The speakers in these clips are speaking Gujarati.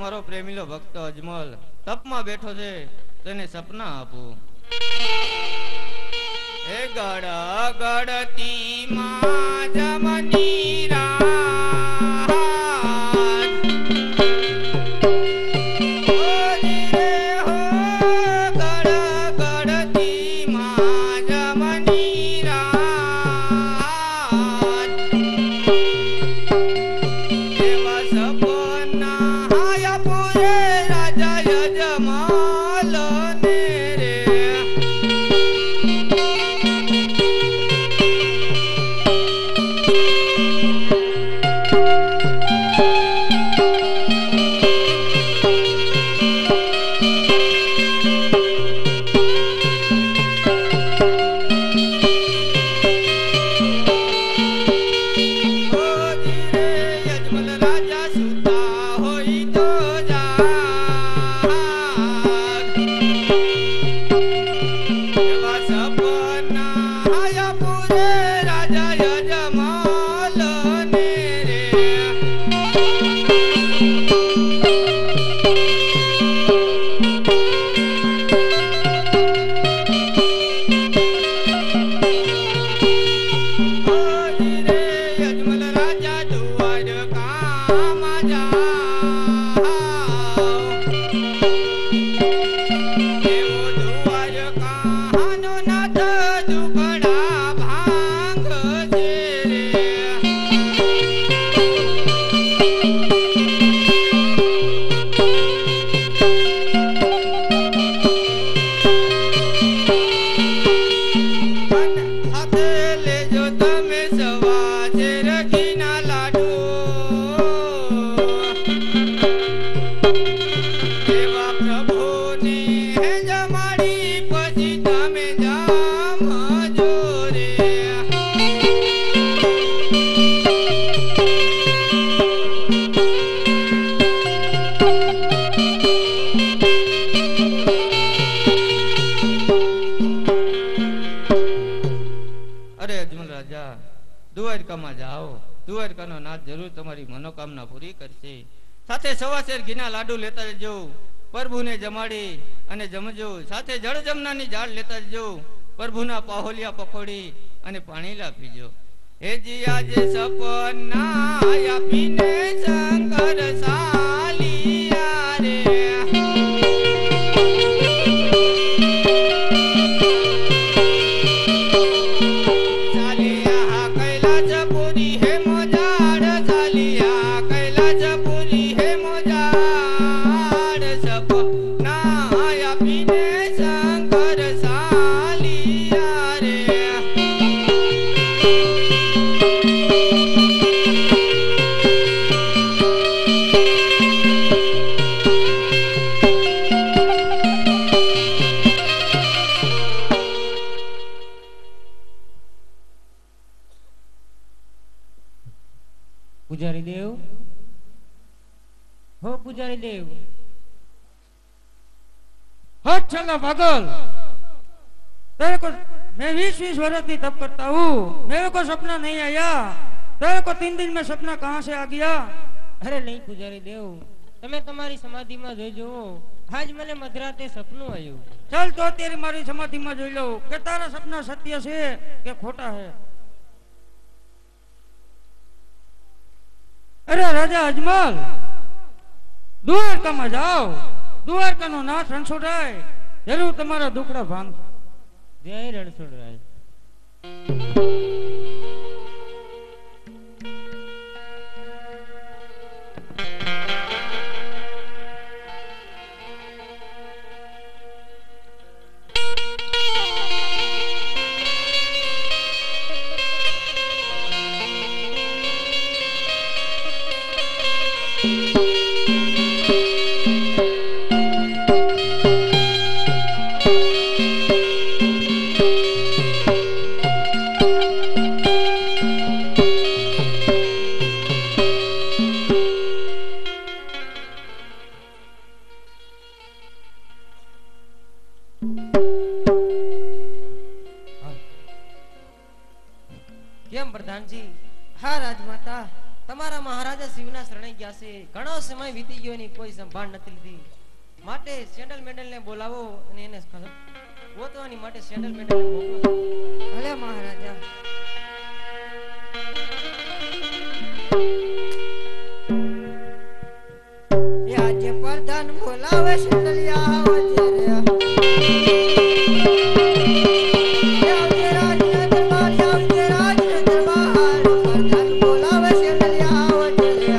મારો પ્રેમીલો ભક્ત અજમલ તપમાં બેઠો છે તેને સપના આપું હે ગડા ગડતી માં જમની રાત દ્વારકામાં જાઓ, દ્વારકાનો નાથ જરૂર તમારી મનોકામના પૂરી કરશે. સાથે સવાશેર ઘીના લાડુ લેતા જજો, પ્રભુને જમાડી અને જમજો. સાથે જળ જમનાની ઝાડ લેતા જજો, પ્રભુના પાહોલિયા પકોડી અને પાણીલા પીજો. હેજી આજે સપના આપીને શંકર સાલિયા રે पुजारी देव, हो पुजारी देव, हट चला पागल। तेरे को मैं 20 वर्ष तप करता हूँ, मेरे को सपना नहीं आया। तेरे को 3 दिन में सपना कहाँ से आ गया? अरे नहीं पुजारी देव, તમે તમારી સમાધિમાં જોજો, આજ મને મધરાતે સપનું આવ્યું. चल तो तेरी मारी समाधि में જોઈ લો કે તારા સપના સત્ય છે કે ખોટા है। अरे राजा अजमल, द्वारका में जाओ, द्वारका नो नाथ रणछोड़राय जरूर तुम्हारा दुखड़ा भांग। जय रणछोड़राय। રાજમાતા તમારા મહારાજા શિવના શરણે ગયા છે, ઘણો સમય વીતી ગયો એની કોઈ સંભાળ નથી લીધી, માટે સેન્ડલ મેન્ડલ ને બોલાવો અને એને ગોતવાની માટે સેન્ડલ મેન્ડલ ને મોકલો. ભલે મહારાજા. એ આજે પ્રધાન બોલાવે સેન્ડલિયા આવજે રે. આવજે રાજના દરબાર, આવજે રાજના દરબાર. પ્રધાન બોલાવે સેન્ડલિયા આવજે રે.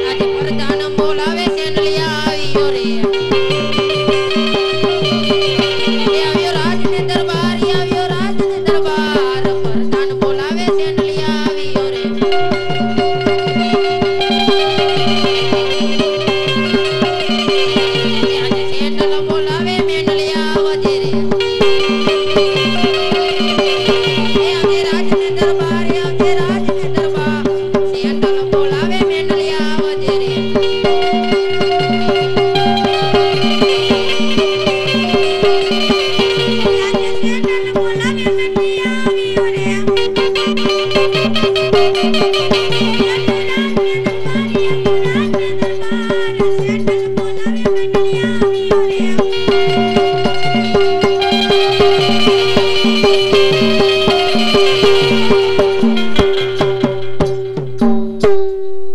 આજે પ્રધાન બોલાવે સેનલિયા આવ્યો રે. એ આવ્યો રાજને દરબાર, એ આવ્યો રાજને દરબાર. પ્રધાન બોલાવે સેનલિયા આવ્યો રે. આજે સેન્ડલ બોલાવે મેનલિયા આવજે રે. એ આજે રાજને દરબાર, એ આજે રાજને દરબાર. સેન્ડલ બોલાવે મેનલિયા આવજે રે.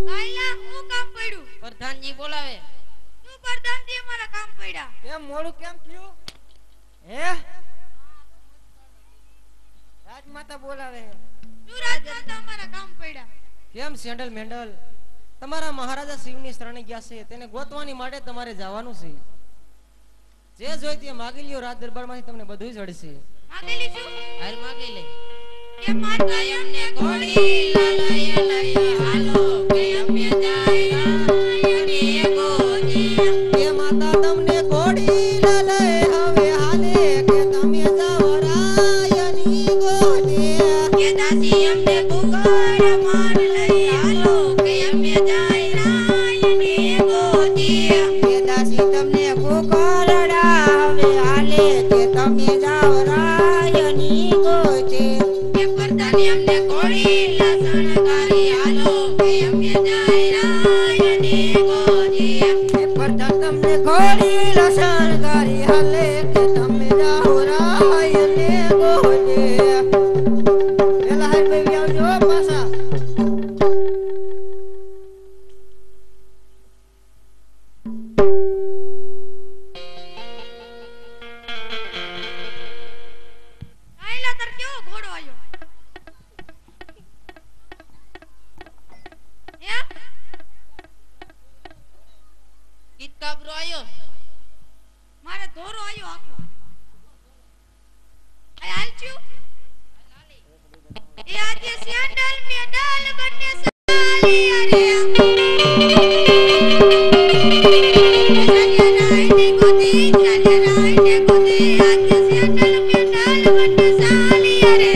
કાયલા હું કામ પડ્યું? પ્રધાનજી બોલાવે. તું પ્રધાનજી અમારા કામ પડ્યા. કેમ મોડું કેમ થયું? હે રાજમાતા બોલાવે. તું રાજમાતા અમારા કામ પડ્યા. કેમ સેન્ડલ મેન્ડલ તમારા મહારાજા શિવની શરણે ગયા છે, તેને ગોતવાની માટે તમારે જવાનું છે. જે જોઈ તે માગી લ્યો, રાજ દરબારમાંથી તમને બધું જડશે. માગેલી છું હાલ માગી લે. કે માતા એમને ઘોડી લાલાય લઈ હાલો કે અમે જાય રાયને ગોદી. કે માતા તમને ઘોડી લાલે હવે હાલે કે તમે જાઓ રાયની ગોદે. કે દાસી અમને કુકર માર લઈ હાલો કે અમે જાય રાયને ગોદી. કે દાસી તમને પુકારડા હવે હાલે કે તમે જાઓ રાયની ગોદે. કે પ્રધાન એમને ઘોડી લસણ કરી હાલો કે અમે જાય રાયને ગોદી. કે પ્રધાન તમને ઘોડી લસણ કરી હાલે કે તમે જાઓ રાયને ગોદે. પેલા હાલ ભાઈ આવજો પાછા. કાયલા તાર કેવો ઘોડો આયો? હે? ગીત કાબરો આયો. મારે ધોરો આયો આખો. આ હાલચ્યું? એ આજે સેન્ડલ મેડલ બંને સાલી અરે. ચાલ્યા રાયને ગોદી, ચાલ્યા રાયને ગોદી. આજે સેન્ડલ મેડલ બંને સાલી અરે.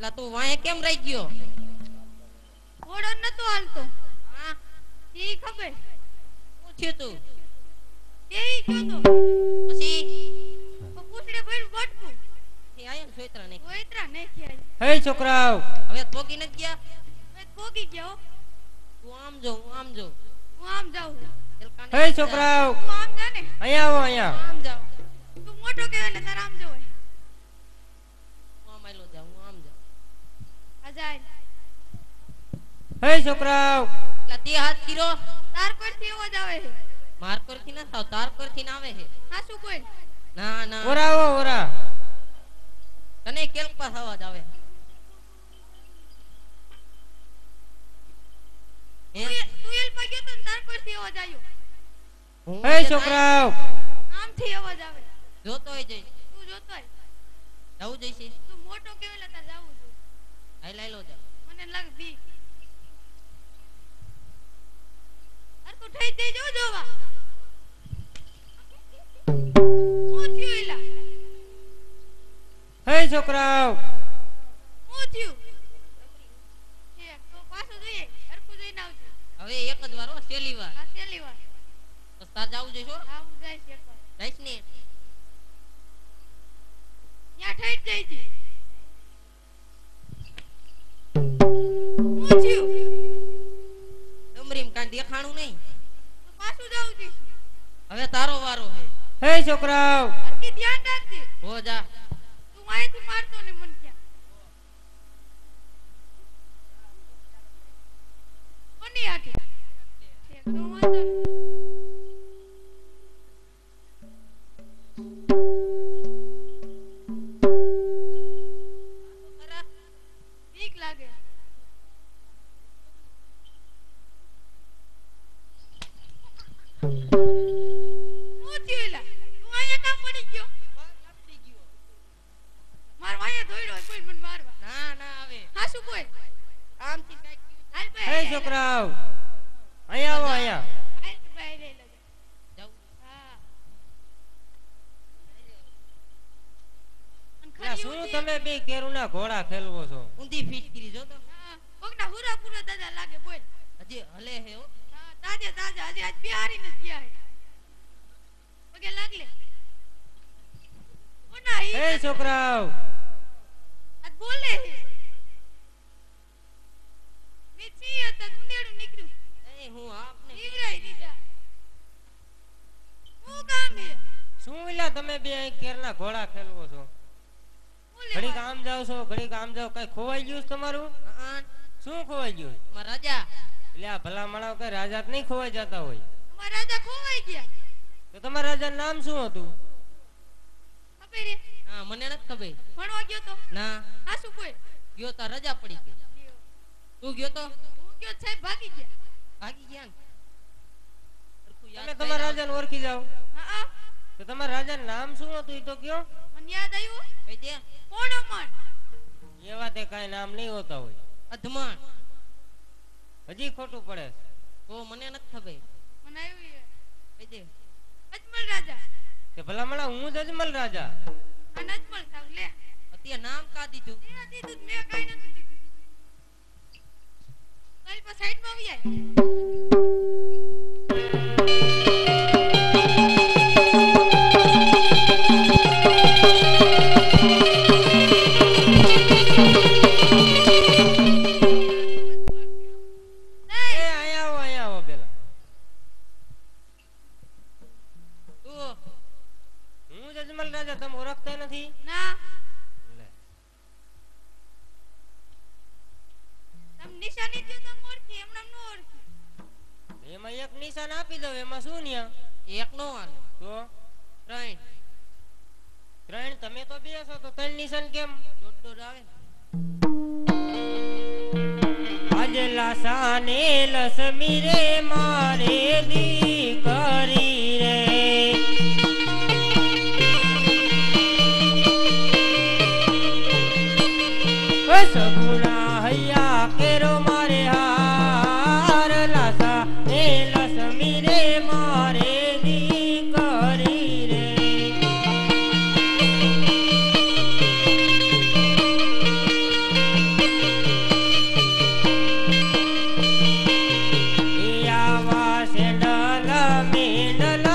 લા તું વાંહે કેમ રહી ગયો? ઘોડો નતો હાલતો. હા, ઈ ખબર. શું થયું તું? એઈ ગયો તો. પછી તો પૂછડે ભર્યું બટકું. એ આયો સોયત્રા નહીં ગોઈત્રા નહીં ક્યાંય. હે છોકરાઓ હવે પોગી નથી ગયા હવે પોગી ગયા હો. તું આમ જો હું આમ જો હું આમ જાઉં. એલકાને હે છોકરાઓ તું આમ જા ને. અહીંયા આવો અહીંયા આમ જાવ તું મોટો કહેવાય એટલે તારે આમ જોવાય. હું આમ આયલો જાઉં હું આમ જાઉં આ જાય. હે છોકરાઓ એટલે તે હાથ કર્યો તાર પરથી અવાજ આવે છે. માર પરથી ના થાવ તાર પરથી ના આવે છે હાસુ કોઈ. ના ના ઓરા આવો ઓરા તને કેલક પાસ અવાજ આવે હે તું એલ પર ગયો તો ને તાર પરથી અવાજ આવ્યો. હું હે જે છોકરાઓ આમથી અવાજ આવે. જોતોય જઈ તું જોતો હોય. જવું જઈશે તું મોટો કહેવાય એટલે તારે જાવું જોઈએ. હાલ હાલો જા મને લાગે બી. હરખું થઈ જઈ જો જોવા. હું થયું એલા. હે છોકરાઓ હું થયું. તો પાછું જોઈએ. હરખું જોઈને આવજો. હવે એક જ વાર હો છેલ્લી વાર આ છેલ્લી વાર. બસ તાર જાવું જઈશ હો હા હું જઈશ એકવાર. જઈશ ને ત્યાં થઈ જ જઈ જી. હું થયું. ડમરીમ કાંઈ દેખાણું નહીં તો પાછું જાવું જઈશ. હવે તારો વારો છે હે છોકરાઓ હરખી ધ્યાન રાખજે. હો જા તું અહીંથી મારતો ને મન ક્યાં. કોની આગે? એકદમ વાંધો નહીં. ખરા બીક લાગે. હું થયું એલા? તું અહીંયા કામ પડી ગયો? મારવા અહીંયા દોડ્યો હોય કોઈ મને મારવા. ના ના આવે હાસુ કોઈ? આમથી કાંઈક હાલ હે ભાઈ. છોકરાઓ અહીંયા આવો અહીંયા હાલ તો ભાઈ લઈ લેજો. જાઉં હા. અને અલા, ખરી શું ઊંધી- તમે બે કેરુના ઘોડા ખેલવો છો ઊંધી ફીટ કરી જો તો હા, કોકના હુરા પૂરા દાદા લાગે બોલ. હજી હલે હે હો હા, તાજે તાજા હજી આજ બિહારી નથી ગયા હે. પગે લાગલે. કોના ઈ? હે છોકરાઓ આજ બોલે હે. નીચી હતા ઉંદેડું નીકળ્યું. એ હું આપને નીવરાઈ દીધા. શું કામ હે? શું એલા તમે બે અહીં કેરના ઘોડા ખેલવો છો હું ઘડીક લેવા? આમ જાવ છો ઘડીક આમ જાવ કઈ ખોવાઈ ગયું છે તમારું શું ખોવાઈ ગયું છે? માં રાજા એટલે આ ભલા માણસ કઈ રાજા તો નહીં ખોવાઈ જતા હોય અમારા રાજા ખોવાઈ ગયા. તો તમારા રાજાનું નામ શું હતું ખબર હે? હા મને નથી ખબર ભણવા ગયો તો? ના હાસુ કોઈ? ગયો તા રજા પડી ગઈ તું ગયો તો હું ગયો સાહેબ ભાગી ગયા. ભાગી ગયા ને સરખું યાદ તમે કરી તમારા આવ. રાજાને ઓળખી જાઓ હા, તો તમારા રાજાનું નામ શું હતું એ તો કયો મને યાદ આવ્યું. કહી દે કોણ અમર? એવા તે કઈ નામ નહીં હોતા હોય અધમણ હજી ખોટું પડે તો મને નથી ખબર મને આવ્યું. કહી દે અજમલ રાજા. કે ભલા માણસ હું જ અજમલ રાજા અને અજમલ થાવ લે. અત્યારે નામ કા દીધું મેં દીધું તો મેં કાંઈ નતું દીધું. તારી પાસે સાઈડમાં આવી જાય. એ અહીંયા આવો પેલા તું હું જ અજમલ રાજા તમે ઓળખતા નથી ના, લે. તમે નિશાની દો તો ઓળખી, એમનેમ ન ઓળખી. એમાં એક નિશાન આપી દઉં એમાં શું ન્યા એક નો હાલે તો ત્રણ ત્રણ તમે તો બે છો તો ત્રણ નિશાન કેમ દોઢ દોઢ આવે ને. આજે લાસાને લસમી રે મારે દીકરી રે ઓ સગુણા હૈયા કેરો મારે હાર લાસા ને લસમી રે મારે દીકરી રે આવા સેન્ડલ મેન્ડલ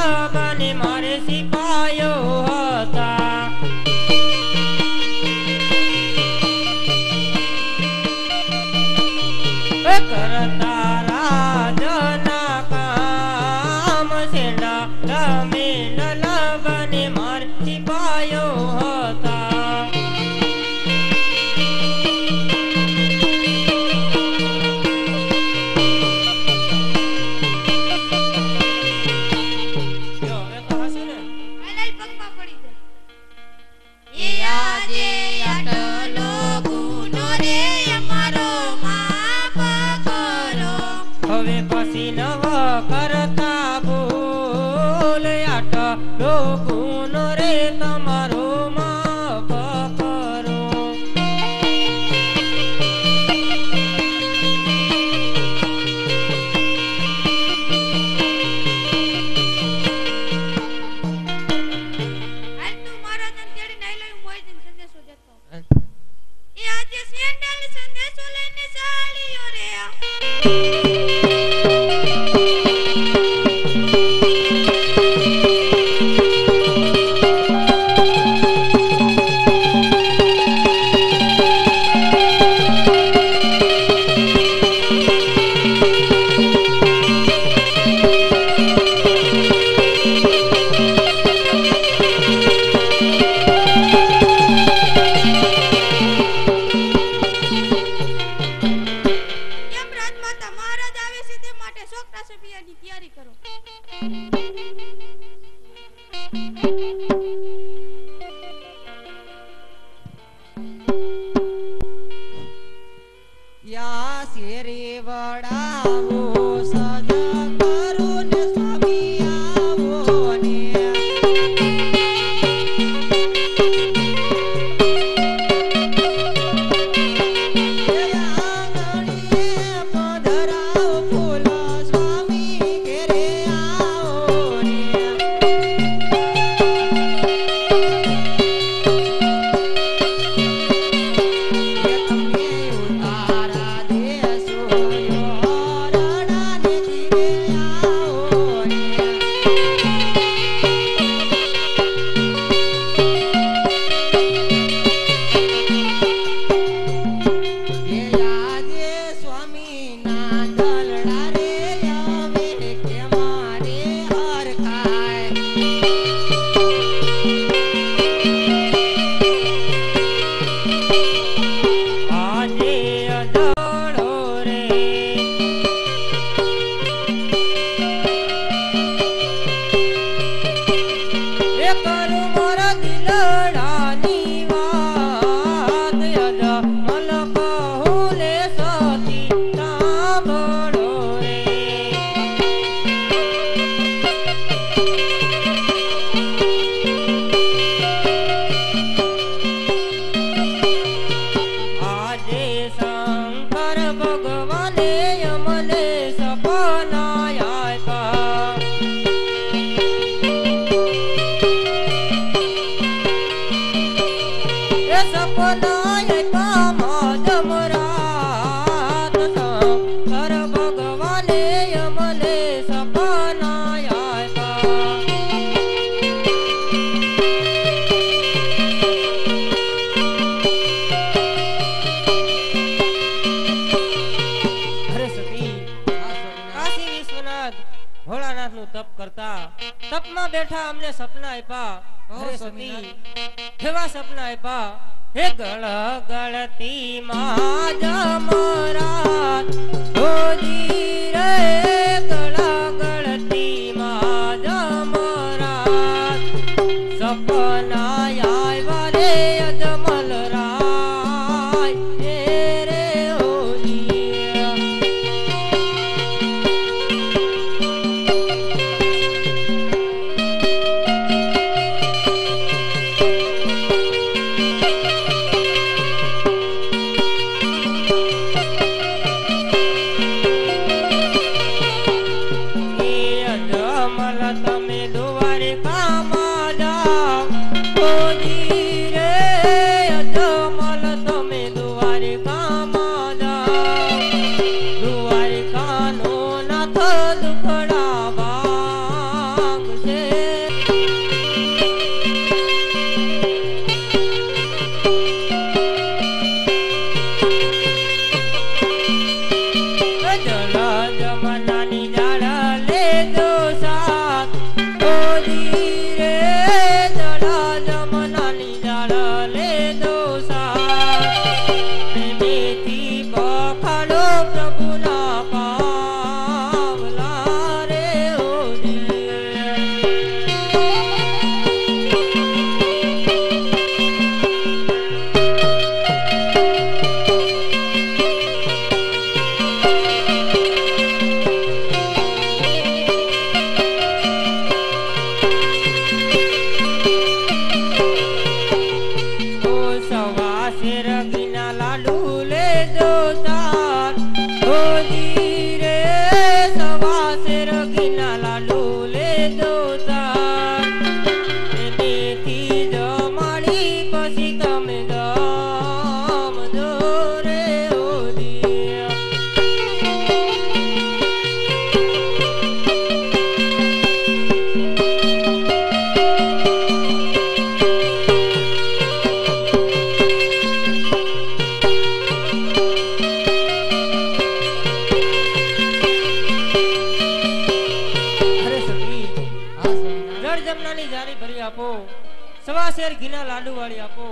શેર ઘીના લાડુ વાળી આપો.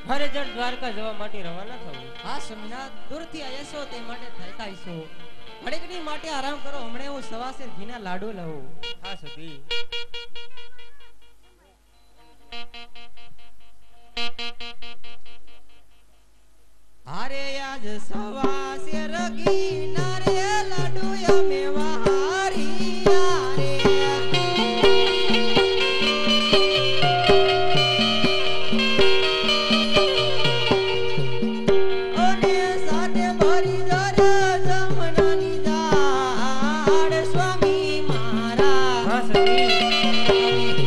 મારે જડ દ્વારકા જવા માટે રવાના થવું. હા સ્વામિનાથ, દૂરથી આવ્યા છો તે માટે થાક્યા છો. ઘડીકડી માટે આરામ કરો, હમણાં હું સવાશેર ઘીના લાડુ લઉં. હા સતી. હારે આજ સવાશેર ઘીના રે લાડુ અમે વારિયા રે. અને સાથે ભરી જરે જમનાની દાળ સ્વામી મારા. હા સતી.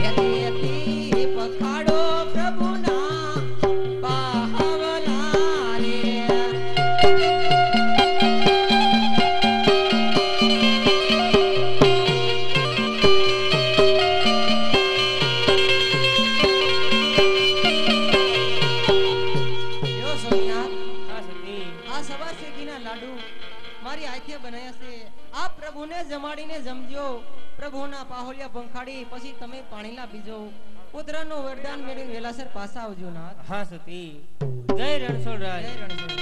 હેતી પખાડો પ્રભુના પાહવલા રે. યો સોમનાથ, હા સતી. આ સવાશેર ઘીના લાડુ મારી હાથે બનાવ્યા છે. આ પ્રભુને જમાડીને જમજો. પ્રભુના પાહોલિયા પંખાડી પછી તમે પાણીલા પીજો. પુત્રનું વરદાન મેળવી વેલાસર પાછા આવજો નાથ. હા સતી. જય રણછોડરાય. જય રણછોડ.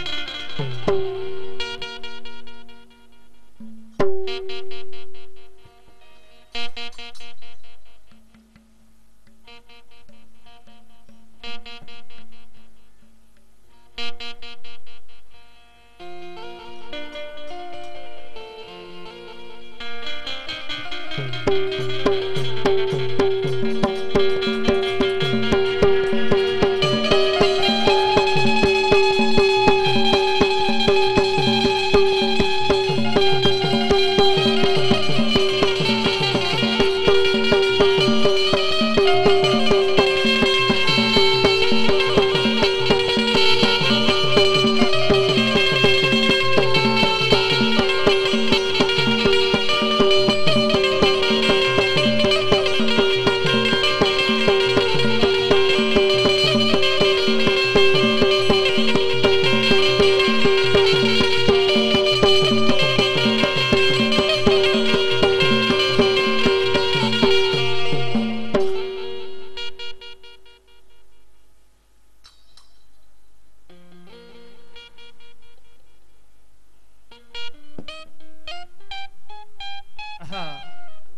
હા.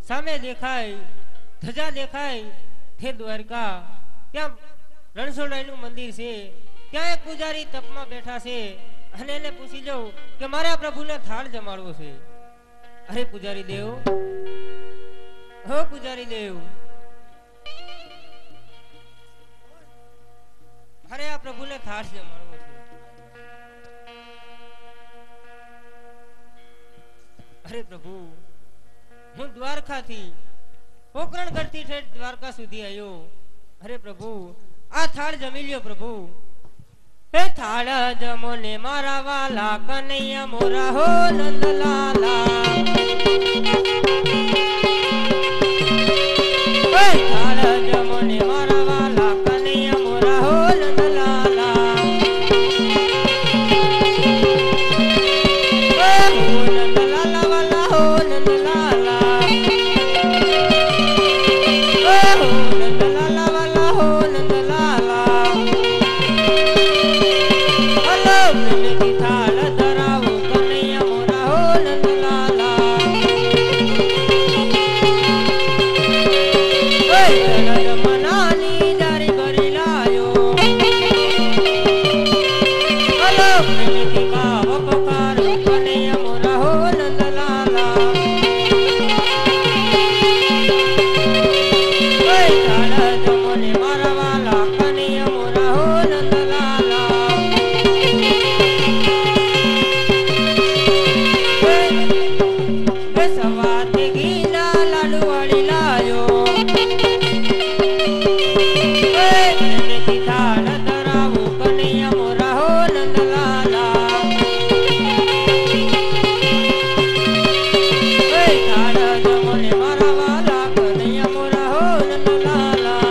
સામે દેખાય ધજા દેખાય તે દ્વારકા. ત્યાં રણછોડરાયનું મંદિર છે. ત્યાં એક પૂજારી તપમાં બેઠા છે અને એને પૂછી લઉં કે મારા પ્રભુને થાળ જમાડવો છે. અરે પૂજારી દેવ, હો પૂજારી દેવ, અરે આ પ્રભુને થાળ જમાડવો છે. અરે પ્રભુ, હું દ્વારકાથી પોકરણગઢથી ઠેઠ દ્વારકા સુધી આવ્યો. અરે પ્રભુ, આ થાળ જમી લ્યો પ્રભુ. એ થાળ જમો ને મારા વાલા કનૈયા મોરા હો નંદલાલા. એ થાળ જમો ને મારા વાલા કનૈયા મોરા હો નંદલાલા. એ હો નંદલાલા વાલા હો નંદલાલા. એ હો નંદલાલા વાલા હો નંદલાલા. હલો પ્રેમથી થાળ ધરાવો કનૈયા મોરા હો નંદલાલા. એ ચરણ મનાની જારી ભરી લાયો. હલો પ્રેમથી કાવો પકારો કનૈયા મોરા હો નંદલાલા. એ થાળ જમો ને મારા વાલા કનૈયા મોરા હો નંદલાલા. એ સવારથી ઘીના લાડુ વાળી લાયો. એ પ્રેમથી થાળ ધરાવો કનૈયા મોરા હો નંદલાલા. એ થાળ જમો ને મારા વાલા કનૈયા મોરા હો નંદલાલા.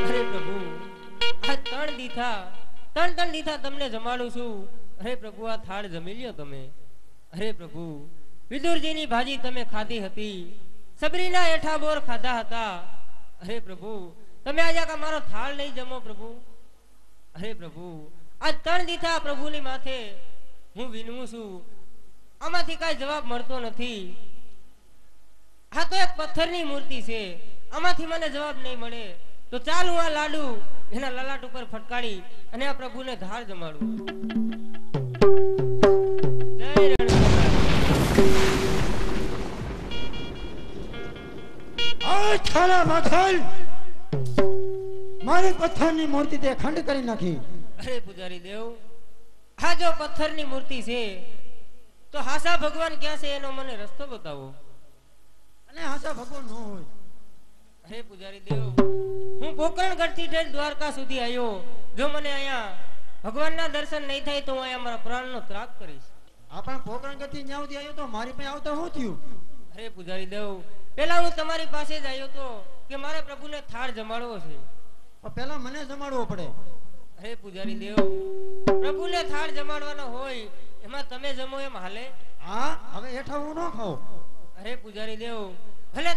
અરે પ્રભુ, આ ત્રણ દીથા તમને જમાડું છું. અરે પ્રભુ, આ થાળ જમી લ્યો તમે. અરે પ્રભુ, વિદુરજીની ભાજી તમે ખાધી હતી. સબરીના એઠા બોર ખાધા હતા. અરે પ્રભુ, તમે આજે કા મારો થાળ નહીં જમો પ્રભુ. અરે પ્રભુ, આ 3 દીથા પ્રભુની માથે હું વિનવું છું, આમાંથી કાંઈ જવાબ મળતો નથી. આ તો એક પથ્થરની મૂર્તિ છે, આમાંથી મને જવાબ નહીં મળે તો ચાલ હું આ લાડુ એના લલાટ ઉપર ફટકાડી અને આ પ્રભુને ધાર જમાડું. જય રણછોડ. છાલા માખલ મારી પથ્થરની મૂર્તિ તે ખંડ કરી નાખી. અરે પૂજારી દેવ, આ જો પથ્થરની મૂર્તિ છે તો હાસા ભગવાન ક્યાં છે એનો મને રસ્તો બતાવો. અને હાસા ભગવાન ન હોય. અરે પૂજારી દેવ, હું પોકરણગઢથી જઈને દ્વારકા સુધી આવ્યો, જો મને અહીંયા ભગવાનના દર્શન નહીં થાય તો હું અહીંયા મારા પ્રાણનો ત્યાગ કરીશ. આપણ પોકરણગઢથી ન્યા સુધી આવ્યો તો મારી પાસે આવતા શું થયું? અરે પૂજારી દેવ, પેલા હું તમારી પાસે જ આવ્યો તો કે મારે પ્રભુને થાળ જમાડવો છે. પણ પેલા મને જમાડવો પડે. અરે પૂજારી દેવ, પ્રભુને થાળ જમાડવાનો હોય એમાં તમે જમો એમ હાલે? હા, હવે હેઠા હું ન ખાઉં. અરે પૂજારી દેવ, ભલે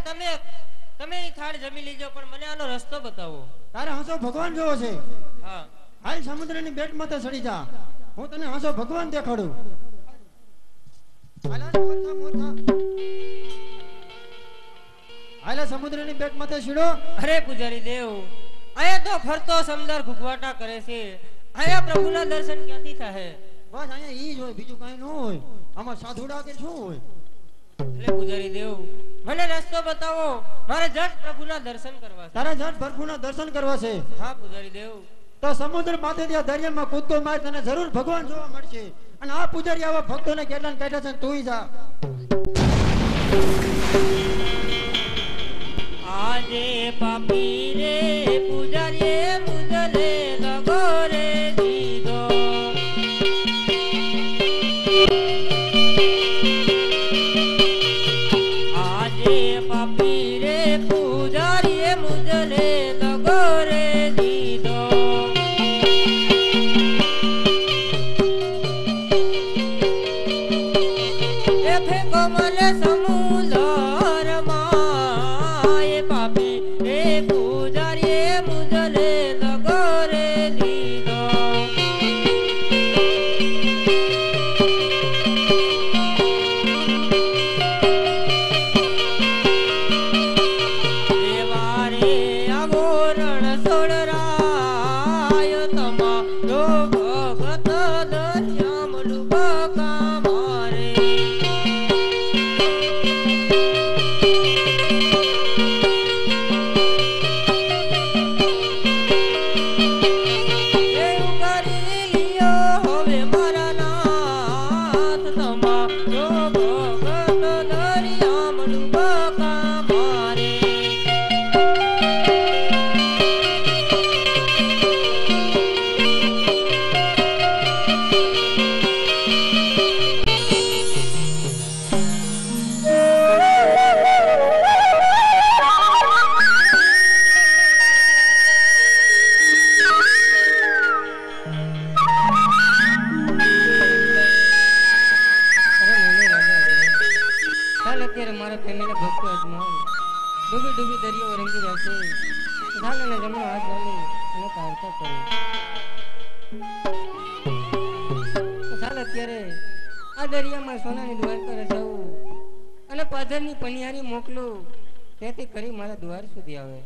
તમે ઈ થાળ જમી લીજો પણ મને આનો રસ્તો બતાવો. તારે હાંસો ભગવાન જોવો છે? હા. હાલ સમુદ્રની બેટ માથે ચડી જા, હું તને હાંસો ભગવાન દેખાડું. હાલે સમુદ્રની બેટ માથે સીડો. અરે પૂજારી દેવ, અહીંયા તો ફરતો સમદર ઘુઘવાટા કરે છે, અહીંયા પ્રભુના દર્શન ક્યાંથી થાય? બસ અહીંયા ઈ જ હોય, બીજું કઈ ન હોય. આમાં સાધુડા કે શું હોય? અરે પૂજારી દેવ, મને રસ્તો બતાવો, મારે જટ પ્રભુના દર્શન કરવા છે. તારે જટ ભરપૂરના દર્શન કરવા છે? હા પૂજારી દેવ. તો સમુદ્ર માથે ત્યાં દરિયામાં કૂદકો માર, તને જરૂર ભગવાન જોવા મળશે. અને આ પૂજારી આવા ભક્તોને કેટલાને કાઢ્યા છે, તું જા. આજે પાપી રે પૂજારીએ મુજલે લગો રે દીધો. આજે પાપી રે પૂજારીએ મુજલે લગો રે દીધો. એ ફેંકો મને સમુદ્રમાં, એ પાપી રે પૂજારીએ મુજલે લગો રે દીધો. દેવારે આવો રણછોડ રાય, તમારો ભગત દરિયામાં ડૂબકા મારે. એવું કરી લ્યો હવે મારા નાથ, તમારો ભગત દરિયામાં ડૂબકા મારે. ચાલ અત્યારે મારા ફેમિલી ભક્તો અજમાવો, ડૂબી ડૂબી દરિયો રંગી રહેશે. ચાલ અને જમણો હાથ જોડી અને પારતા કરી. ચાલ અત્યારે આ દરિયામાં સોનાની દ્વારકા રચાવું અને પાદરની પનિયારી મોકલું, તેથી કરી મારા દ્વાર સુધી આવે.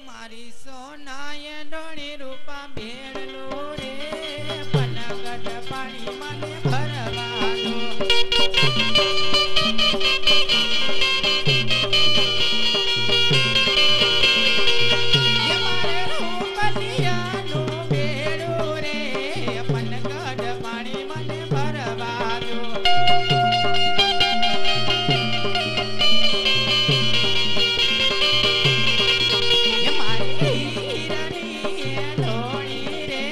મારી સોનાએ ડોળી રૂપા ભેળલો રે, પનગઢ પાણી મને ભરવાનો. એ મારે રૂપલિયાનું ભેળું રે, પનગઢ પાણી મને ભરવાનો. એ મારી હિરણીએ ડોળી રે,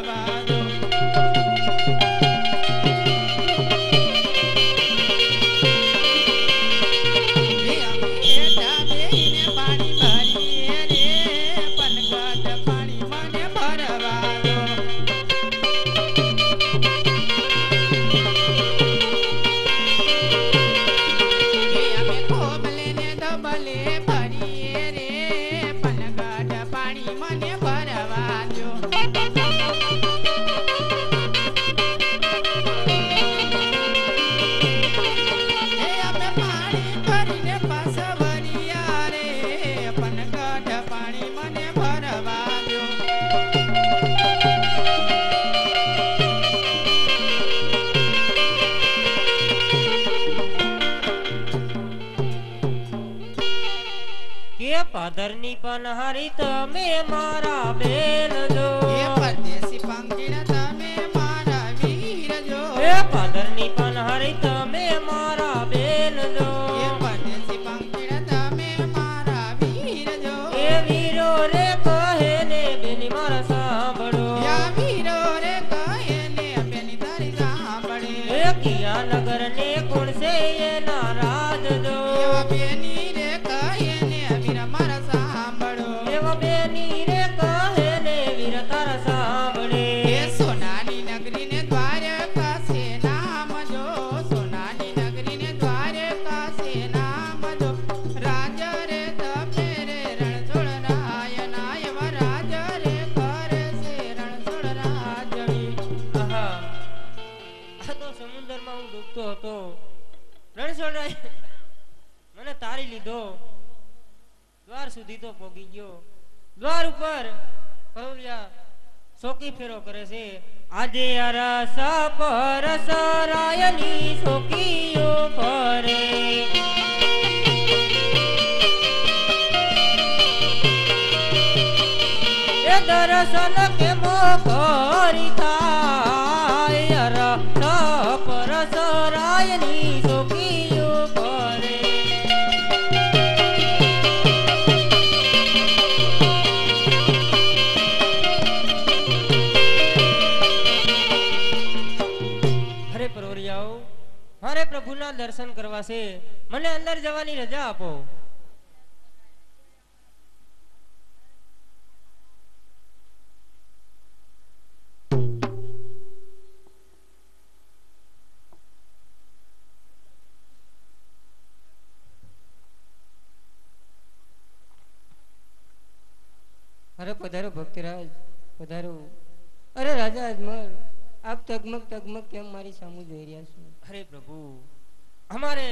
ભરવા દો. એ અમે હેઠા બેહીને પાણી ભરીએ રે, પનગટ પાણી મને ભરવા દો. એ અમે ખોબલે ને ધબલે ભરીએ રે, પનગટ પાણી મને ભરવા દો. એ અમે પાણી ભરીને પાછા વળ્યા રે, પનગટ પાણી મને ભરવા દો. કે પાદરની પનહારી તમે મારા બેન જો એ પરદેશી પંખીડા તમે મારા વીર જો. એ પાદરની પનહારી તમે મારા બેન જો એ પરદેશી પંખીડા તમે મારા વીર જો. એ વીરો રે કહે ને બેની મારા સાંભળો યા વીરો રે કહે ને બેની તારી સાંભળે. એ કિયા નગર ને કોણ છે એના રાજ જો એવા બેની રે કહે ને વીર મારા સાંભળો. એવા બેની રે કહે ને વીર તારા સાંભળે એ સોનાની નગરીને દ્વારકા છે નામ જો, સોનાની નગરીને દ્વારકા છે નામ જો. રાજ રે તમે રે રણછોડ રાયના, એવા રાજ રે કરે છે રણછોડ રાજવી. આહા આ તો સમુદ્રમાં હું ડૂબતો હતો, રણછોડરાય મને તારી લીધો, દ્વાર સુધી તો પોગી ગયો. દ્વાર ઉપર પરોલિયા સોકી ફેરો કરે છે. આજે અરસ પર સરાયની સોકીઓ ફરે, એ દર્શન કેમો કરી થાય, અરસ પર સરાયની સોકીઓ ફરે. અરે પરોરિયાઓ, મારે પ્રભુના દર્શન કરવા છે, મને અંદર જવાની રજા આપો. અરે પધારો ભક્તિરાજ, પધારો. અરે રાજા અજમલ, આપ તગમગ તગમગ કેમ મારી સામુ જોઈ રહ્યા છો? અરે પ્રભુ, અમારે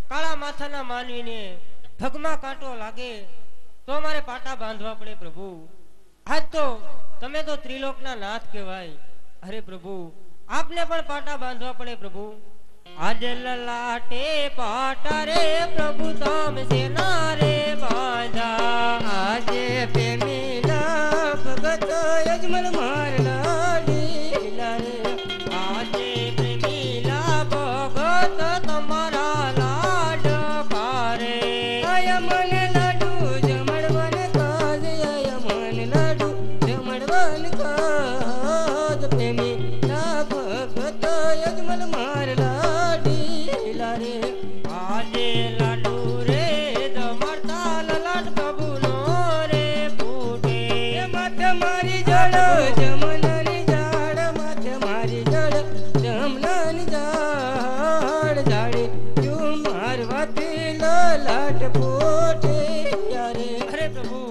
કાળા માથાના માનવીને ઠગમાં કાંટો લાગે તો અમારે પાટા બાંધવા પડે પ્રભુ. આજ તો તમે તો ત્રિલોકના નાથ કહેવાય. અરે પ્રભુ, આપને પણ પાટા બાંધવા પડે પ્રભુ. આજે લલાટે પાટા રે પ્રભુ તમે સેના રે બાંધા. આજે પ્રેમીલા ભગત અજમલ મારલા લીલા રે. આજે પ્રેમીલા ભગત તમારા લાડ પારે. આય મન લાડુ જમણવન કાજ, આય મન લાડુ જમણવન કાજ. પ્રેમીલા ભગત અજમલ મારલા લીલા રે. આજે લાડુ રે જમણતા લલાટ પ્રભુનો રે ફૂટે. એ માથે મારી જળ જમનાની ઝાડ, માથે મારી જળ જમનાની ઝાડ. ઝાડે તું મારવાથી લલાટ ફૂટે યારે. અરે પ્રભુ,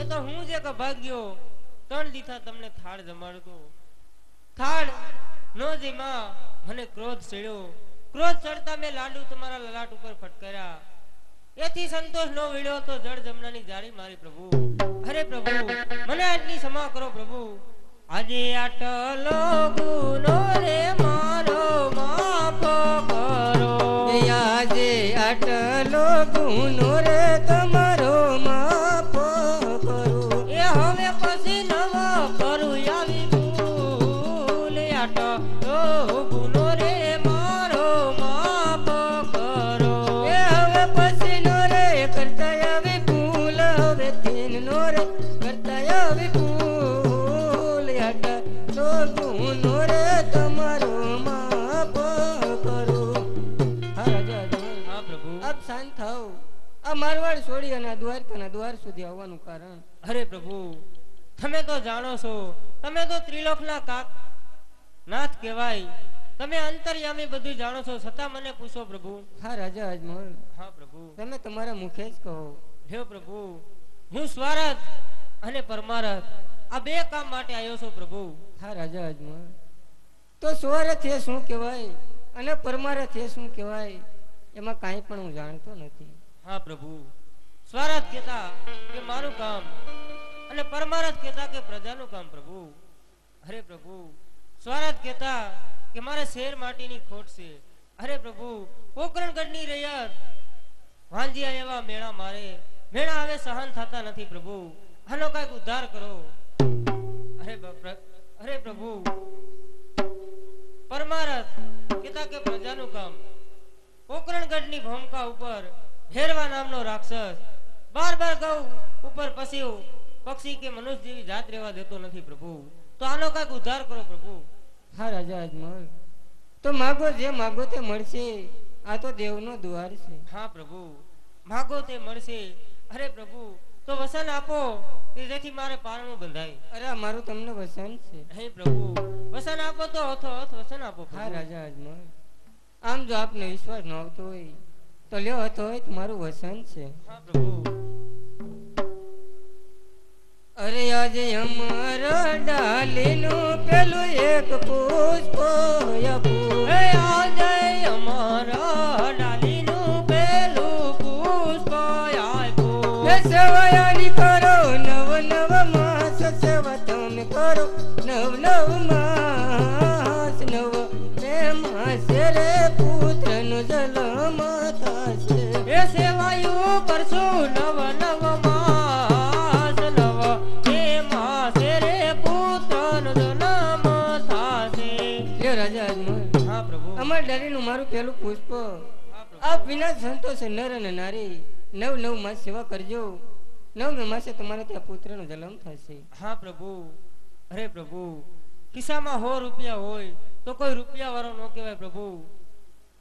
એ તો હું જે ભાગ્યો 3 દીથા તમને થાળ જમાડતો. થાળ નો જેમાં મને ક્રોધ ચડ્યો. ક્રોધ ચડતા મેં લાડુ તમારા લલાટ ઉપર ફટકાર્યા. એથી સંતોષ નો વિળ્યો તો જળ જમનાની જાળી મારી પ્રભુ. અરે પ્રભુ, મને આજની ક્ષમા કરો પ્રભુ. આજે આટલો ગુનો રે મારો માફ કરો. આજે આટલો ગુનો રે તમારો માફ કરો. એ હવે પછી નવો કરું આવી ભૂલ. આટલો ગુનો રે મારો માફ કરો. એ હવે પછી નો રે કરતા આવી ભૂલ, હવે થીન નો રે કરતા આવી ભૂલ. આટા ગુનો રે તમારો માફ કરો. હા રાજા અજમલ, હા પ્રભુ. આપ શાંત થાઓ. આ મારવાડ છોડી અને આ દ્વારકાના દ્વાર સુધી આવવાનું કારણ? અરે પ્રભુ, તમે તો જાણો છો, તમે તો ત્રિલોકના કાક નાથ કહેવાય, તમે અંતર્યામી બધું જાણો છો, છતાં મને પૂછો પ્રભુ. હા રાજા અજમલ, હા પ્રભુ. તમે તમારા મુખે જ કહો. હે પ્રભુ, હું સ્વાર્થ અને પરમારથ આ બે કામ માટે આવ્યો છું પ્રભુ. હા રાજા અજમલ, તો સ્વાર્થ એ શું કહેવાય અને પરમારથ એ શું કહેવાય એમાં કાંઈ પણ હું જાણતો નથી. હા પ્રભુ, સ્વાર્થ કહેતા કે મારું કામ અને પરમારથ કહેતા કે પ્રજાનું કામ પ્રભુ. અરે પ્રભુ, સ્વાર્થ કહેતા કે મારે શેર માટીની ખોટ છે. અરે પ્રભુ, પોકરણગઢની રૈયત વાંજિયા એવા મેળા મારે, મેળા હવે સહન થતા નથી પ્રભુ, આનો કાંઈક ઉદ્ધાર કરો. અરે પ્રભુ, પરમારથ કહેતા કે પ્રજાનું કામ, પોકરણગઢની ભૂમિકા ઉપર હેરવા નામનો રાક્ષસ બાર ગૌ ઉપર પક્ષી કે મનુષ્ય જેવી જાત રહેવા દેતો નથી પ્રભુ, તો આનો કાંઈક ઉદ્ધાર કરો પ્રભુ. હા રાજા અજમલ, તો માગો જે માગો તે મળશે. આ તો દેવનો દ્વાર છે. હા પ્રભુ, માગો તે મળશે. અરે પ્રભુ, તો વસન આપો કે જેથી મારે પારણું બંધાય. અરે મારું તમને વસન છે. હે પ્રભુ, વસન આપો તો હથોહથ વસન આપો પ્રભુ. હા રાજા અજમલ, આમ જો આપને વિશ્વાસ ન આવતો હોય તો લ્યો હતો હોય મારું વસન છે. હા પ્રભુ. અરે આજે અમારા ડાલીનું પેલું એક પુષ્પ આપું. હે આજે અમારા ડાલીનું પેલું પુષ્પ આપ્યું. એ સેવાયાની કરો નવ નવ માસ, સેવા તમે કરો નવ નવ માસ. નવ બે માસે રે પુત્રનો જન્મ થશે. એ સેવાયું કરશું નવ નવ માસ, નવ બે માસે રે પુત્રનો જન્મ થશે. લ્યો રાજા અજમલ, હા પ્રભુ. અમાર ડાલીનું મારું પેલું પુષ્પ હા પ્રભુ. આપ વિના સંતોષે નર અને નારી નવ નવ માસ સેવા કરજો. નવ માસે તમારે ત્યાં પુત્રનો જન્મ થશે. હા પ્રભુ. અરે પ્રભુ, ખિસ્સામાં 100 રૂપિયા હોય તો કોઈ રૂપિયા વાળો ન કહેવાય પ્રભુ.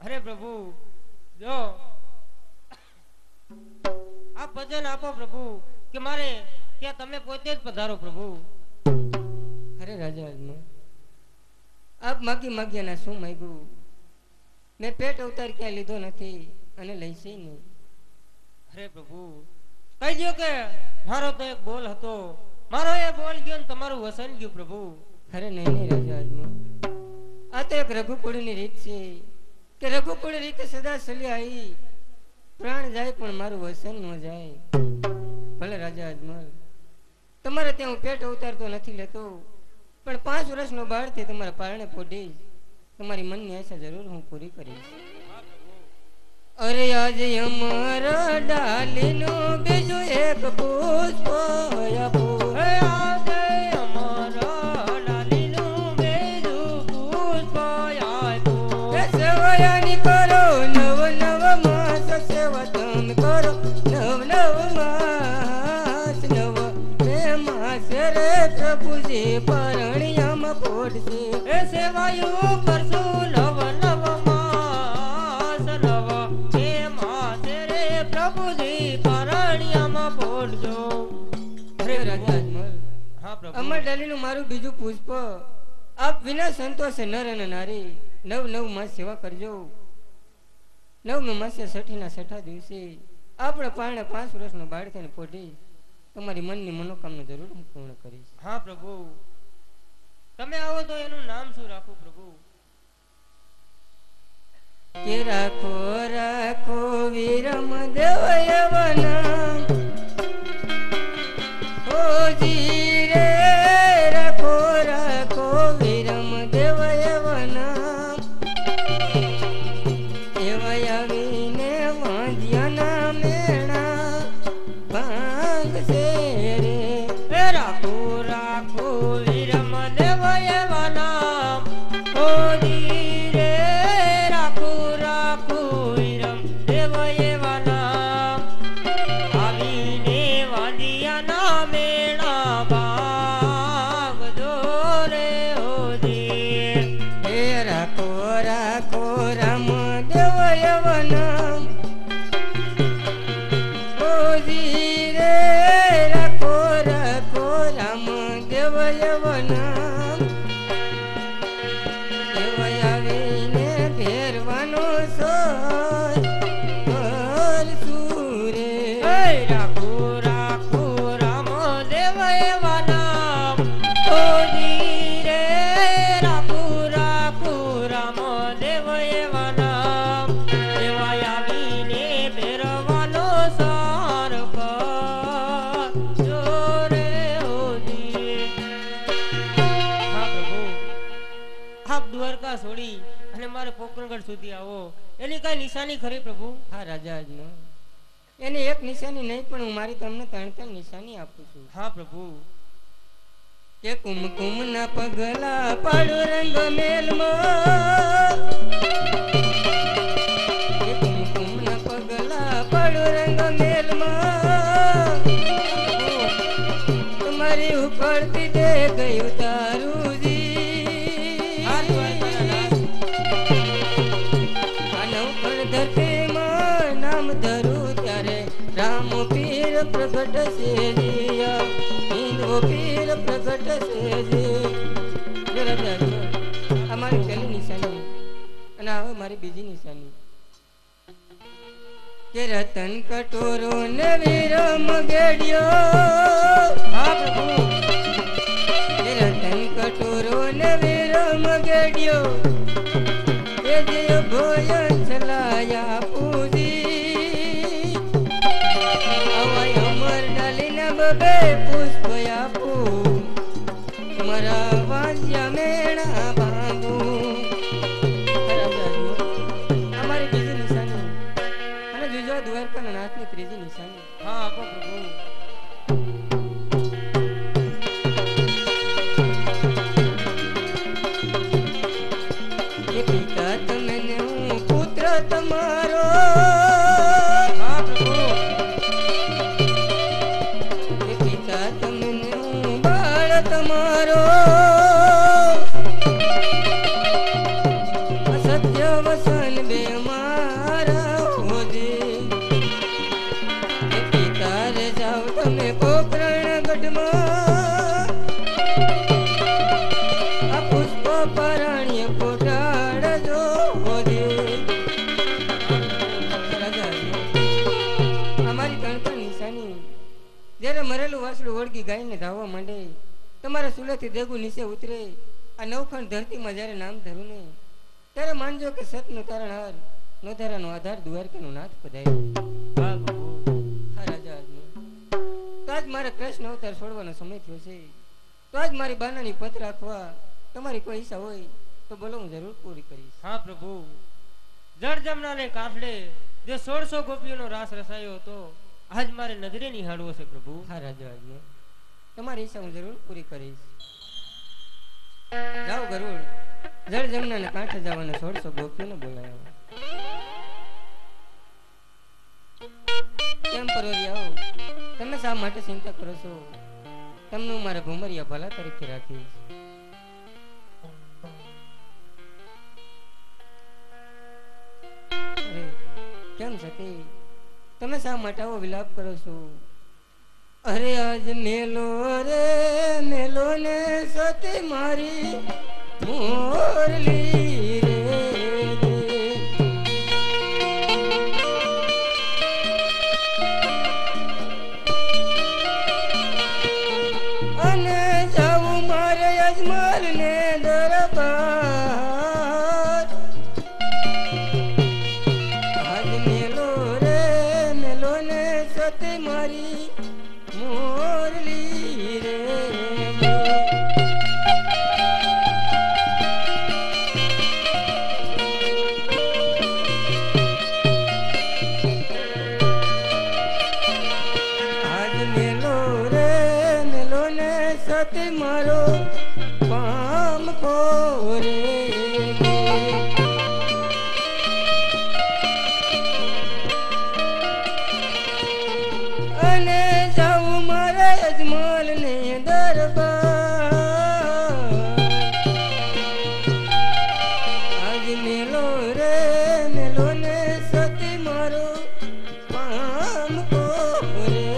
અરે પ્રભુ, જો આપ ભજન આપો પ્રભુ કે મારે ત્યાં તમે પોતે જ પધારો પ્રભુ. અરે રાજા અજમલ, આપ માગ્યાના શું માગ્યું? મેં પેટ અવતાર ક્યાં લીધો નથી અને લઈશે નહીં. અરે પ્રભુ, કહી દો કે મારો તો એક બોલ હતો, મારો એ બોલ ગયો ને તમારું વસન ગયું પ્રભુ. અરે નહીં નહીં રાજા અજમલ, આ તો એક રઘુકુળની રીત છે કે રઘુકુળ રીતે સદા સલી આવી પ્રાણ જાય પણ મારું વસન ન જાય. ભલે રાજા અજમલ, તમારે ત્યાં હું પેટ અવતાર તો નથી લેતો, પણ 5 વર્ષનો બાળથી તમારા પારણે પોઢીશ. તમારી મનની આશા જરૂર હું પૂરી કરીશ. અરે આજે અમારા ડાલીનું બીજું એક પુષ્પ આપું. હે આજે અમારા ડાલીનું બીજું પુષ્પ આપ્યું. એ સેવાયાની કરો નવ નવ માસ, સેવા તમે કરો નવ નવ માસ. નવ બે માસ રે પ્રભુજી પરણિયામાં પોઢશે. એ સેવાયું કરશું નવ નવ માસ, નવ બે માસે રે પ્રભુજી પરણિયામાં પોઢજો. અરે રાજા અજમલ, હા પ્રભુ. અમર ડાલીનું મારું બીજું પુષ્પ આપ વિના સંતોષે નર અને નારી નવ નવ માસ સેવા કરજો. 9 માસે 6 દિવસે આપણે પારણે 5 વર્ષનો બાળ થઈને પોઢી તમારી મનની મનોકામના જરૂર હું પૂર્ણ કરીશ. હા પ્રભુ, તમે આવો તો એનું નામ શું રાખું પ્રભુ? કે રાખો રાખો વીરમ દેવયવના, ઓજી રે રાખો રાખો વીરમ દેવયવના. એવયાવીને વાંધ્યાના મેણા ભાંગશે રે. હે રાખો રાખો વીરમ દેવયવા નામ, ઓજી રે રાખો રાખો વીરમ દેવયવા નામ. આવીને વાંધિયાના મેણા ભાગજો રે હો રાખો રાખો રામ દેવ એવા નામ ઓજી રે રાખો રાખો રામ દેવ એવા નામ એવા આવીને બેરવાનો સાર કરજો રે ઓજી. હા પ્રભુ, આપ દ્વારકા છોડી અને મારે પોકરણગઢ સુધી આવો એની કઈ નિશાની ખરી પ્રભુ? હા રાજા આજનો એની એક નિશાની નહીં પણ હું મારી તમને ત્રણ નિશાની આપું છું. હા પ્રભુ. કે કુમકુમ ના પગલા પાડો રંગ મેલમાં, કે કુમકુમ ના પગલા પાડો રંગ મેલમાં, તમારી ઉપરથી દે ગયું તારું જી. આ નવખંડ ધરતીમાં નામ ધરું ત્યારે રામ પીર પ્રગટ છે જીયા, હિન્દુ પીર પ્રગટ છે જી. આ મારી પહેલી નિશાની અને હવે મારી બીજી નિશાની કે રતન કટોરો ને વિરમ ગેડિયો. હા પ્રભુ. કે રતન કટોરો ને વિરમ ગેડિયો એ જે ભોજન ચલાયા પૂજી. અવાય અમર ડાલીને બબે પુષ્પ આપું, તમારા વાંચ્યા મેણા બાબુ. અમારી બીજી નિશાની અને બીજો દ્વારકાના નાથની ત્રીજી નિશાની. હા આપો પ્રભુ. એ પિતા તમે ને હું પુત્ર તમારો. હા પ્રભુ. એ પિતા તમે ને હું બાળ તમારો. સત્ય વસન બે મારા હોજી. એ પિતા રે જાઓ તમે પોકરણ ગઢમાં, આ પુષ્પ પરણ્ય કોટાડજો હોજી. અમારી ત્રણ નિશાની જ્યારે મરેલું વાસળું ઓળગી ગાયને ધાવવા માંડે, તમારા સુલેથી દેગું નીચે ઉતરે, આ નવખંડ ધરતીમાં જ્યારે નામ ધરું ને ત્યારે માનજો કે સતનું તારણહાર નોધારાનો આધાર દ્વારકાનો નાથ પધાર્યો. હા પ્રભુ. હા રાજા આજનો તો આજ મારે કૃષ્ણ અવતાર છોડવાનો સમય થયો છે, તો આજ મારી બાનાની પત રાખવા તમારી કોઈ ઈચ્છા હોય તો બોલો, હું જરૂર પૂરી કરીશ. હા પ્રભુ. જળ જમનાને કાંઠે જે 1600 ગોપીઓનો રાસ રસાયો હતો આજ મારે નજરે નિહાળવો છે પ્રભુ. હા રાજા આજનો તમારી ઈચ્છા હું જરૂર પૂરી કરીશ. જાઓ ગરુડ, જળ જમનાને કાંઠે જવાને 1600 ગોપીઓને બોલાવો. કેમ પરોરી આવો, તમે શા માટે ચિંતા કરો છો? તમને હું મારા ભૂમરિયા ભલા તરીકે રાખીશ. અરે કેમ સતી, તમે શા માટે આવો વિલાપ કરો છો? અરે આજ મેલો રે મેલો ને સતી મારી મોરલી રે. અને જાવું મારે અજમલ ને દરબાર. આજ મેલો રે મેલો ને સતી મારી મોરલી રે. આજ મેલો રે મેલો ને સતી મારો પામ ખોરે. અને જાઉં મારે અજમલ ને દરબાર. આજ મેલો રે મેલો ને સતી મારો પામ ખોરે.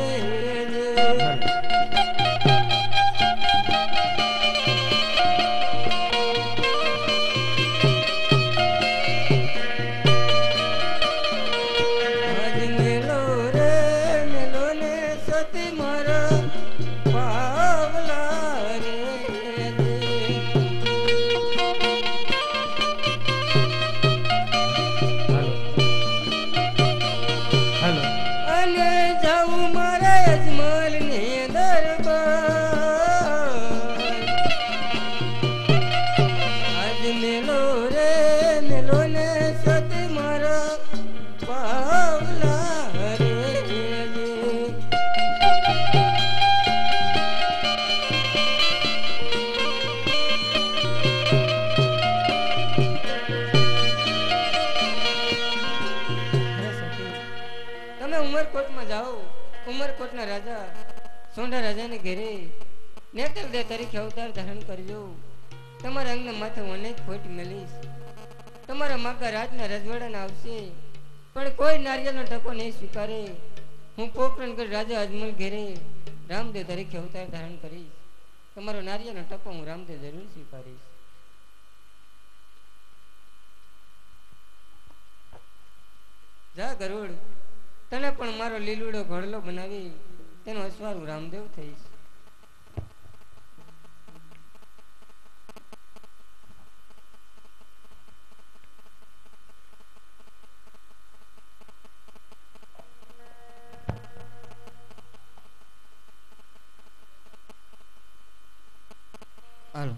ઉમરકોટમાં જાઓ, ઉમરકોટના રાજા સોંઢા રાજાને ઘેરે નેતર દે તરીકે અવતાર ધારણ કરજો. તમારા અંગના માથે હું અનેક ખોટ મેલીશ. તમારા માગા રાજના રજવાડાના આવશે, પણ કોઈ નારિયેળનો ટકો નહીં સ્વીકારે. હું પોકરણગઢ રાજા અજમલ ઘેરે રામદેવ તરીકે અવતાર ધારણ કરીશ. તમારો નારિયેળનો ટકો હું રામદેવ જરૂર સ્વીકારીશ. જા ગરુડ, તને પણ મારો લીલુડો ઘોડલો બનાવી તેનો અસવાર હું રામદેવ થઈશ. હાલો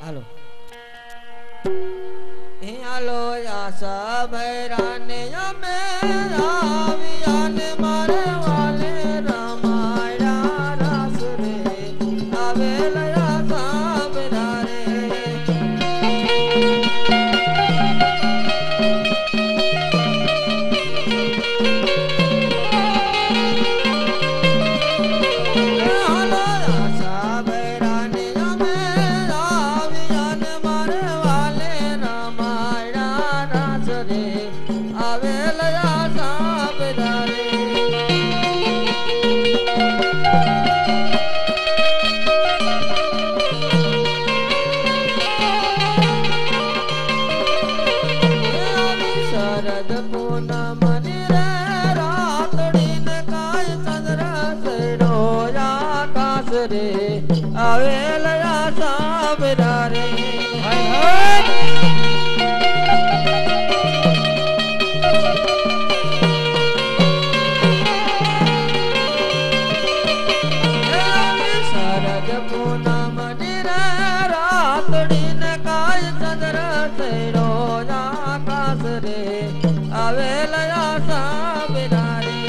હાલો હાલો આશા ભૈરાને અમે આવિયાને મારે વાલે રામાયણા રાસ રે આવેલા આશા ભૈરા રે આવેલા સાબરા રે શરદ પૂનમ રાતડી ને કાય ચંદ્ર સૈડો આકાશ રે આવેલા સાબરા રે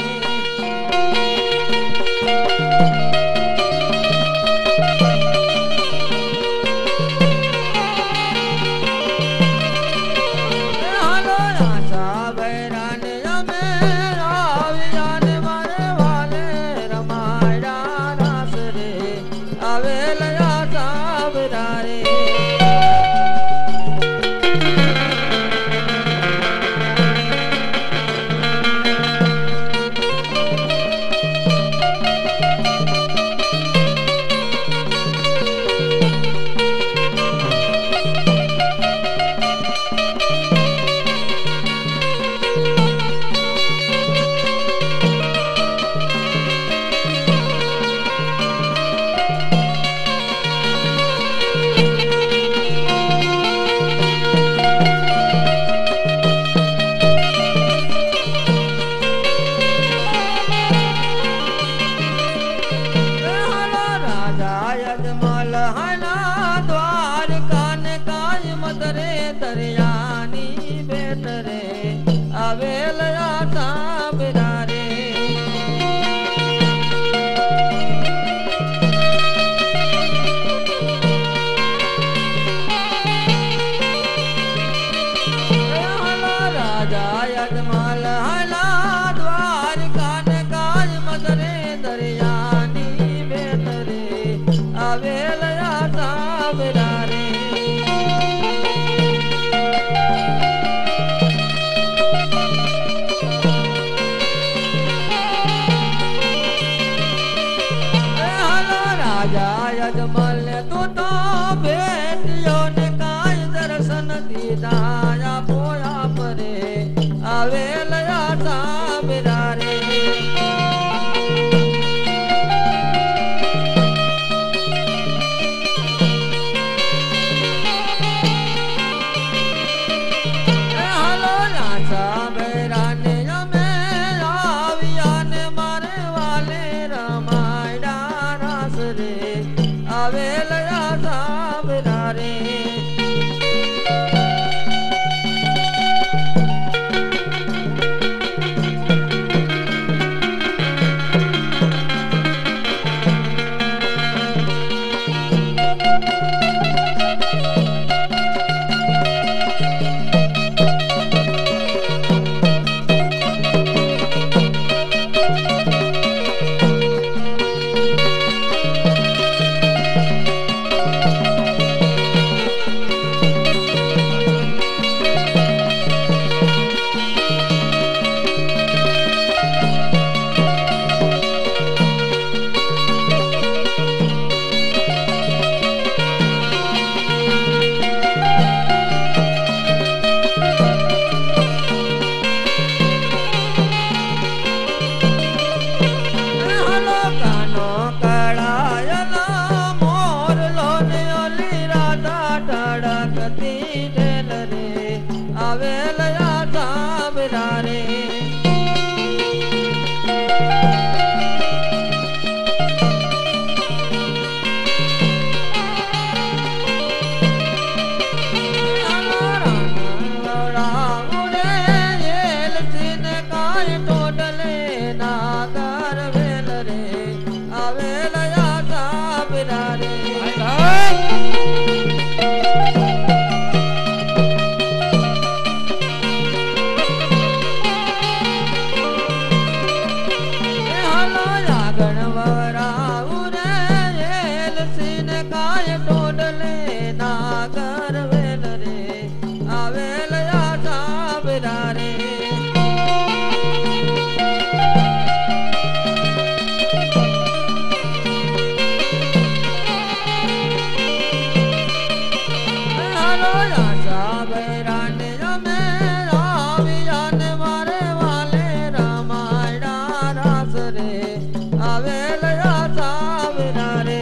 આવેલા સાવરા રે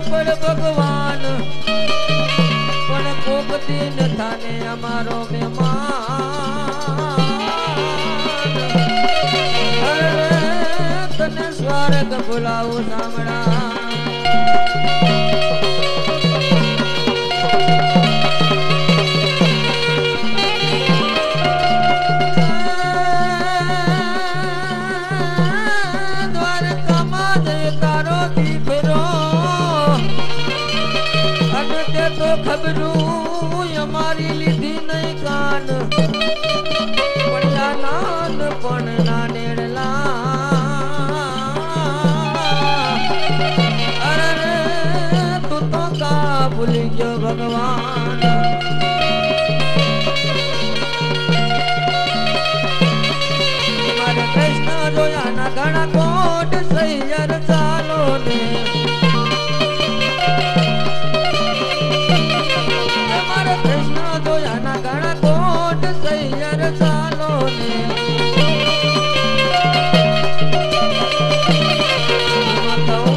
પણ ભગવાન પણ કોક દિન થાને અમારો મહેમાન તને સ્વર્ગ બોલાવું સાંભળા ખબરું અમારી લીધી નહીં કાન પડ્યા નાન પણ નાનેડલા અરે તું તો કા ભૂલી ગયો ભગવાન મારે કૃષ્ણ જોયા ના ઘણા કોટ સૈયર ચાલો ને કૃષ્ણ જોયાના ઘણા કોટ સૈયર ચાલો ને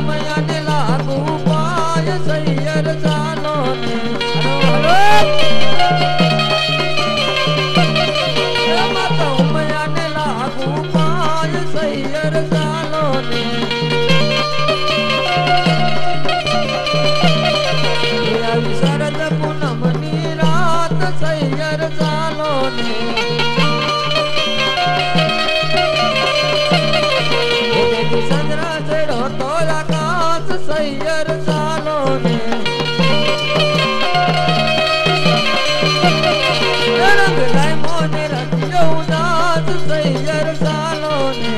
મયાને લાગુ પાય સૈયર ચાલો ને મયાને લાગુ પાય સૈયર ચાલો ને શરદ પૂનમની રાત સૈયર ચાલો ને ચંદ્ર ચડો તો આકાશ સૈયર ચાલો ને રંગ લાય મોને રત્યો ઉદાસ સૈયર ચાલો ને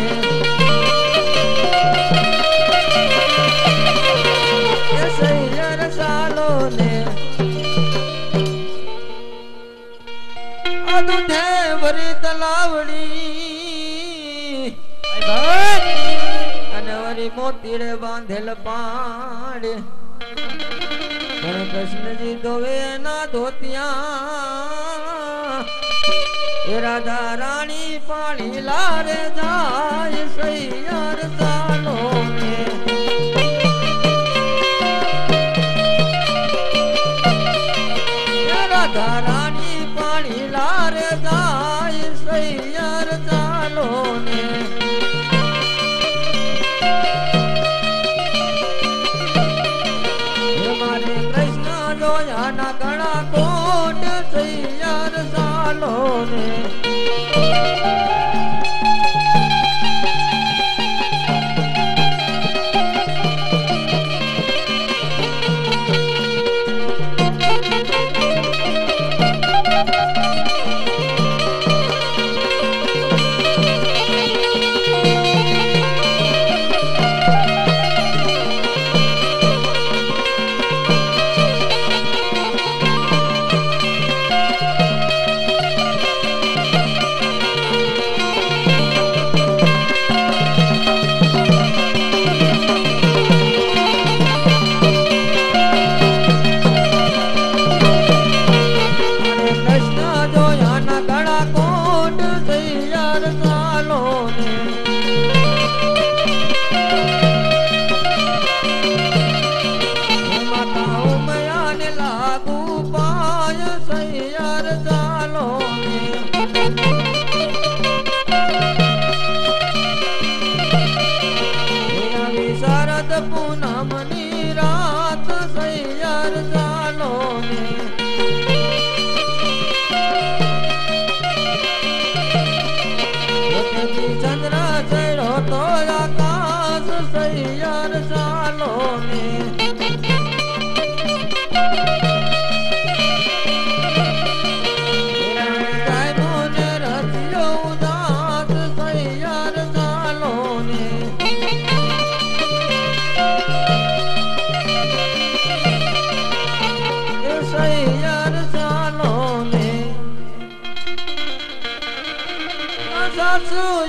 સૈયર ચાલો ને દૂધે વરી તલાવડી અને વરી મોતીડે બાંધેલ પાડ પણ કૃષ્ણજી ધોવે ના ધોતિયા એ રાધા રાણી પાણી લારે જાય સૈયર ચાલો ને રાધા રાણી પાણી લારે જાય સૈયર ચાલો ને મારે કૃષ્ણ જોયાના ઘણા કોટ સૈયર ચાલો ને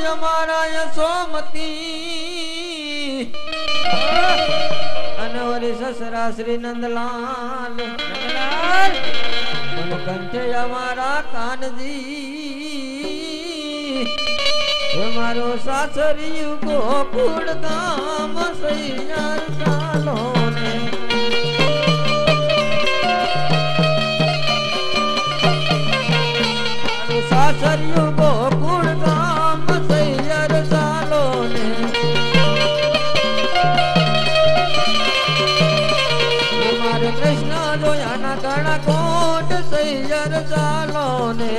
અમારા યશોમતી અને વરી સસરા શ્રી નંદલાલ કંઠે અમારા કાનજી મારો સાસરિયું ગોકુળ ધામ સૈયાર ચાલો ને સાસરિયું ગોકુળ ગામ સૈયર ચાલો ને મારે કૃષ્ણ જોયાના ઘણા કોટ સૈયર ચાલો ને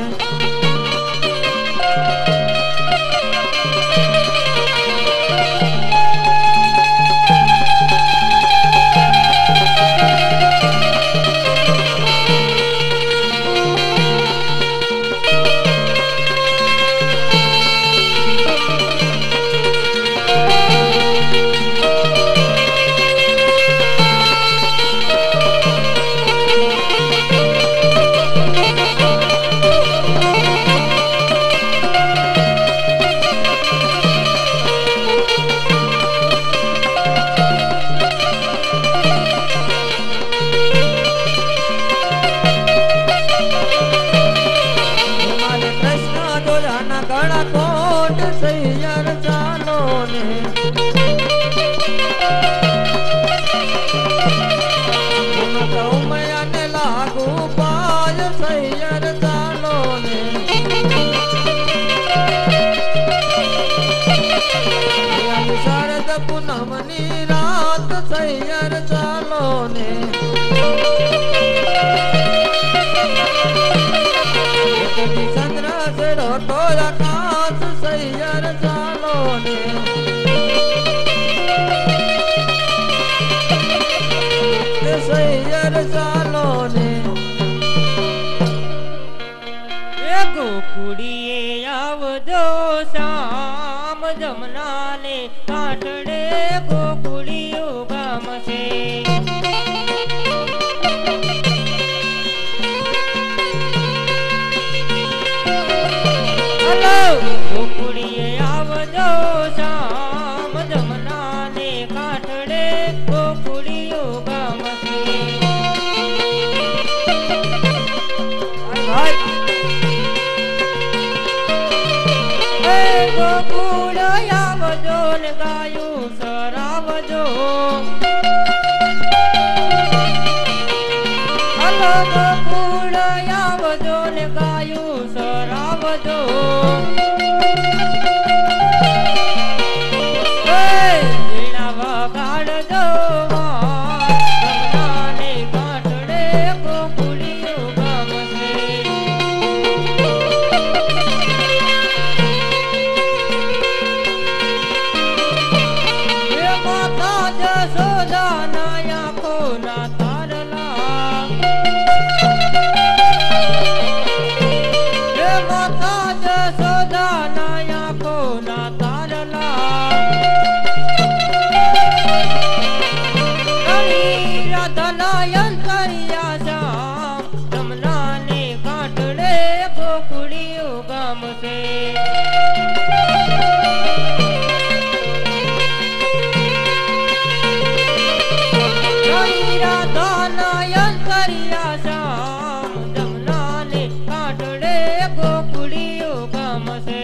પૂનમની રાત સૈયર ચાલો ને ચંદ્ર સેડો તો આકાશ સૈયર ચાલો ને સૈયર ચાલો ને એ ગોકુળીએ આવજો શામ જમના ને કાંઠડે ગોકુળિયું ગામ છે ગોકુળીએ આવજો શામ જમના ને કાંઠડે ગોકુળિયું ગામ છે ગોકુળ આવજો ને ગાયું સરાવજો હલો ગોકુળ આવજો ને ગાયું સરાવજો ઝીણા વગાડજો ને કાંઠડે ગોકુળિયું ગામ છે જશોદાના આંખોના તારલા હે માતા જશોદાના આંખોના તારલા રાધાના અંતરિયા શ્યામ તમનાને કાંઠડે ગોકુળિયું ગામ છે ગોકુળિયું ગામ છે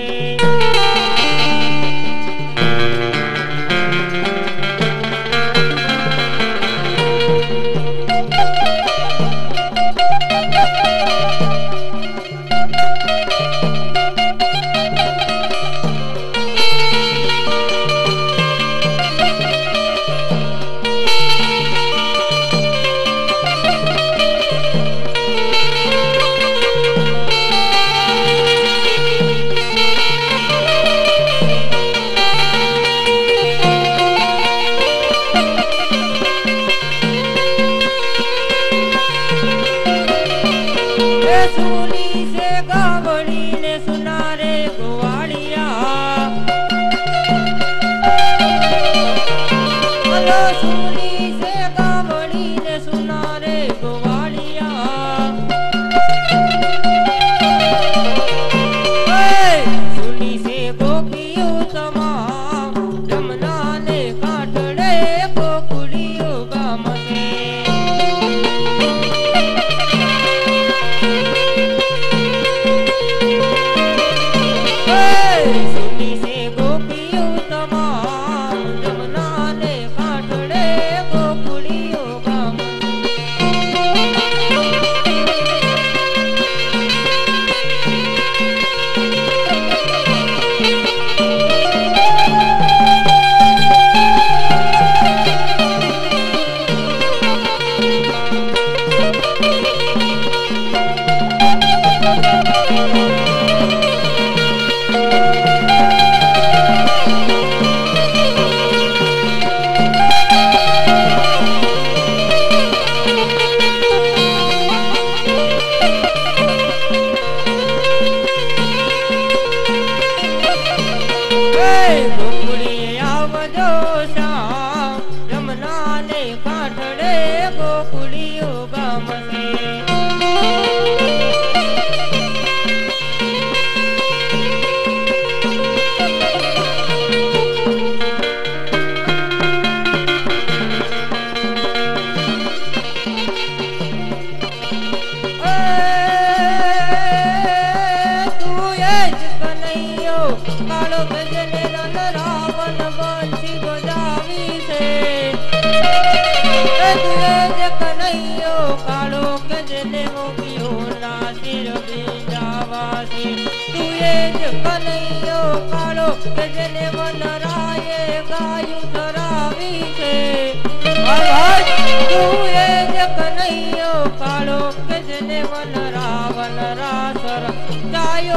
સુની સે ગાવડી ગોકુળી આવજો શ્યામ જમના ને કાંઠડે ગોકુળીઓ ગામ છે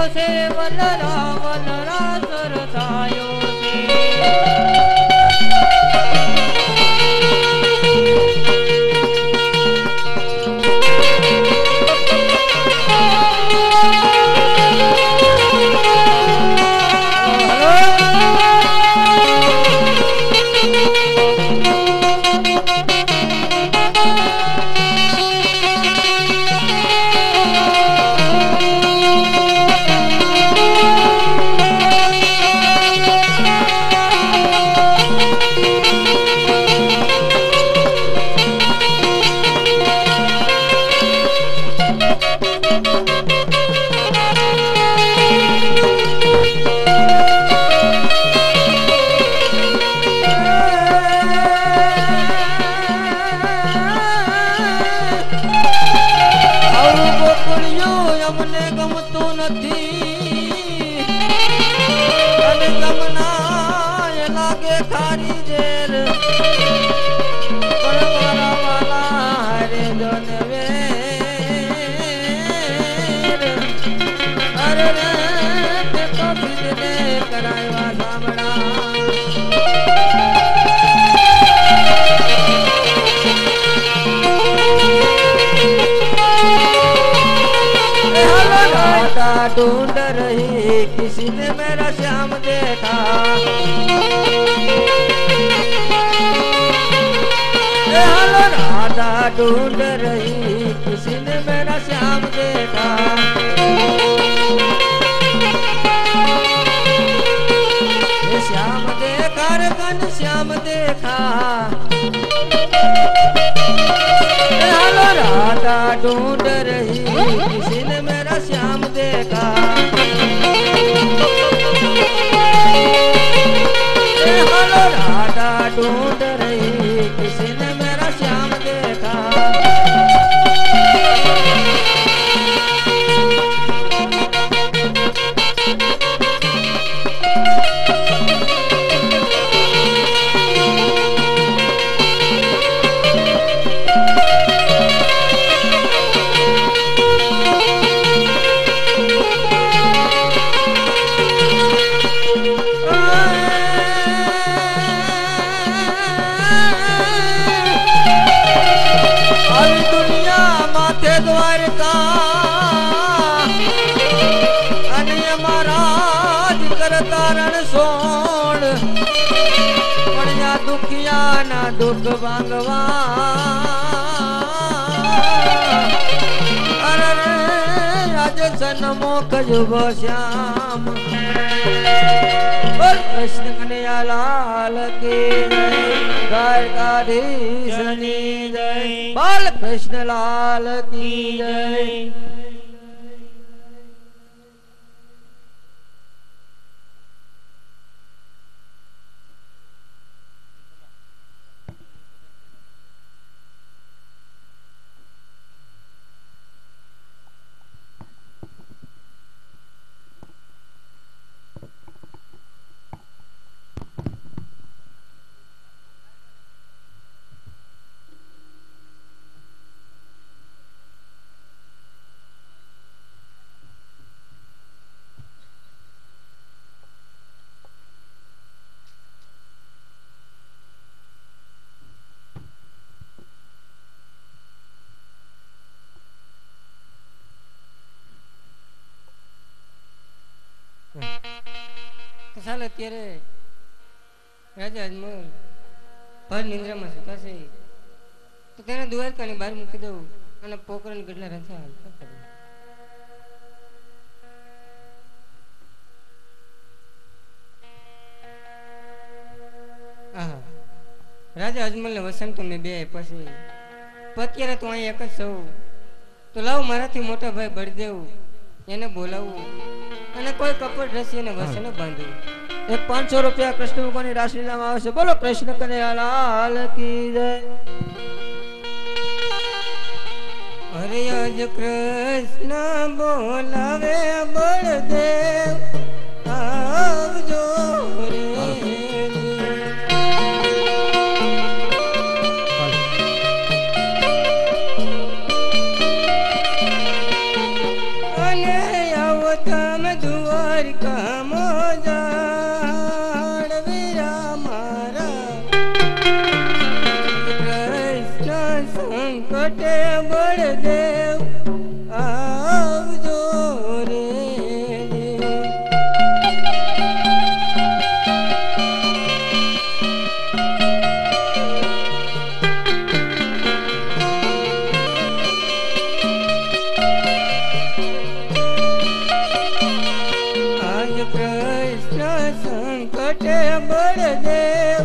से वन रावण रासर थायो ढूंढ रही किसी ने मेरा श्याम देखा हेलो राधा ढूंढ रही किसी ने मेरा श्याम देखा श्याम देखा रे कन श्याम देखा हेलो राधा ढूंढ रही किसी ने मेरा श्याम देखा हेलो राधा ढूंढ रही किसी ने मेरा श्याम देखा दुखिया ना दुख भांगवा अरे आज जन्मो कजुबो श्याम बोल कृष्ण कन्हैया लाल की जय द्वारकाधीश की जय बोल कृष्ण लाल की जय ચાલ અત્યારે રાજા અજમલ ભર નિંદ્રામાં સુતા છે તો તેને દ્વારકાની બહાર મૂકી દઉં અને પોકરણ ગઢલા રથે હાલતા કરું. આહા રાજા અજમલને વસન તો મેં બે આપ્યા છે અત્યારે તો અહીં એક જ સૌ તો લાવ મારાથી મોટા ભાઈ બળદેવ એને બોલાવું અને કોઈ કપડ રસી એને વસને બાંધવું. એક 500 રૂપિયા કૃષ્ણ ભગવાનની રાસલીલામાં આવે છે. બોલો કૃષ્ણ કનૈયાલાલ કી જય. અરે આજ કૃષ્ણ બોલાવે બળદેવ આવજો રે. અને આવો તમે દ્વારકા મોજાડ વીરા મારા કૃષ્ણ સંકટે બળદેવ આવજો રે. આજ કૃષ્ણ સંકટે બળદેવ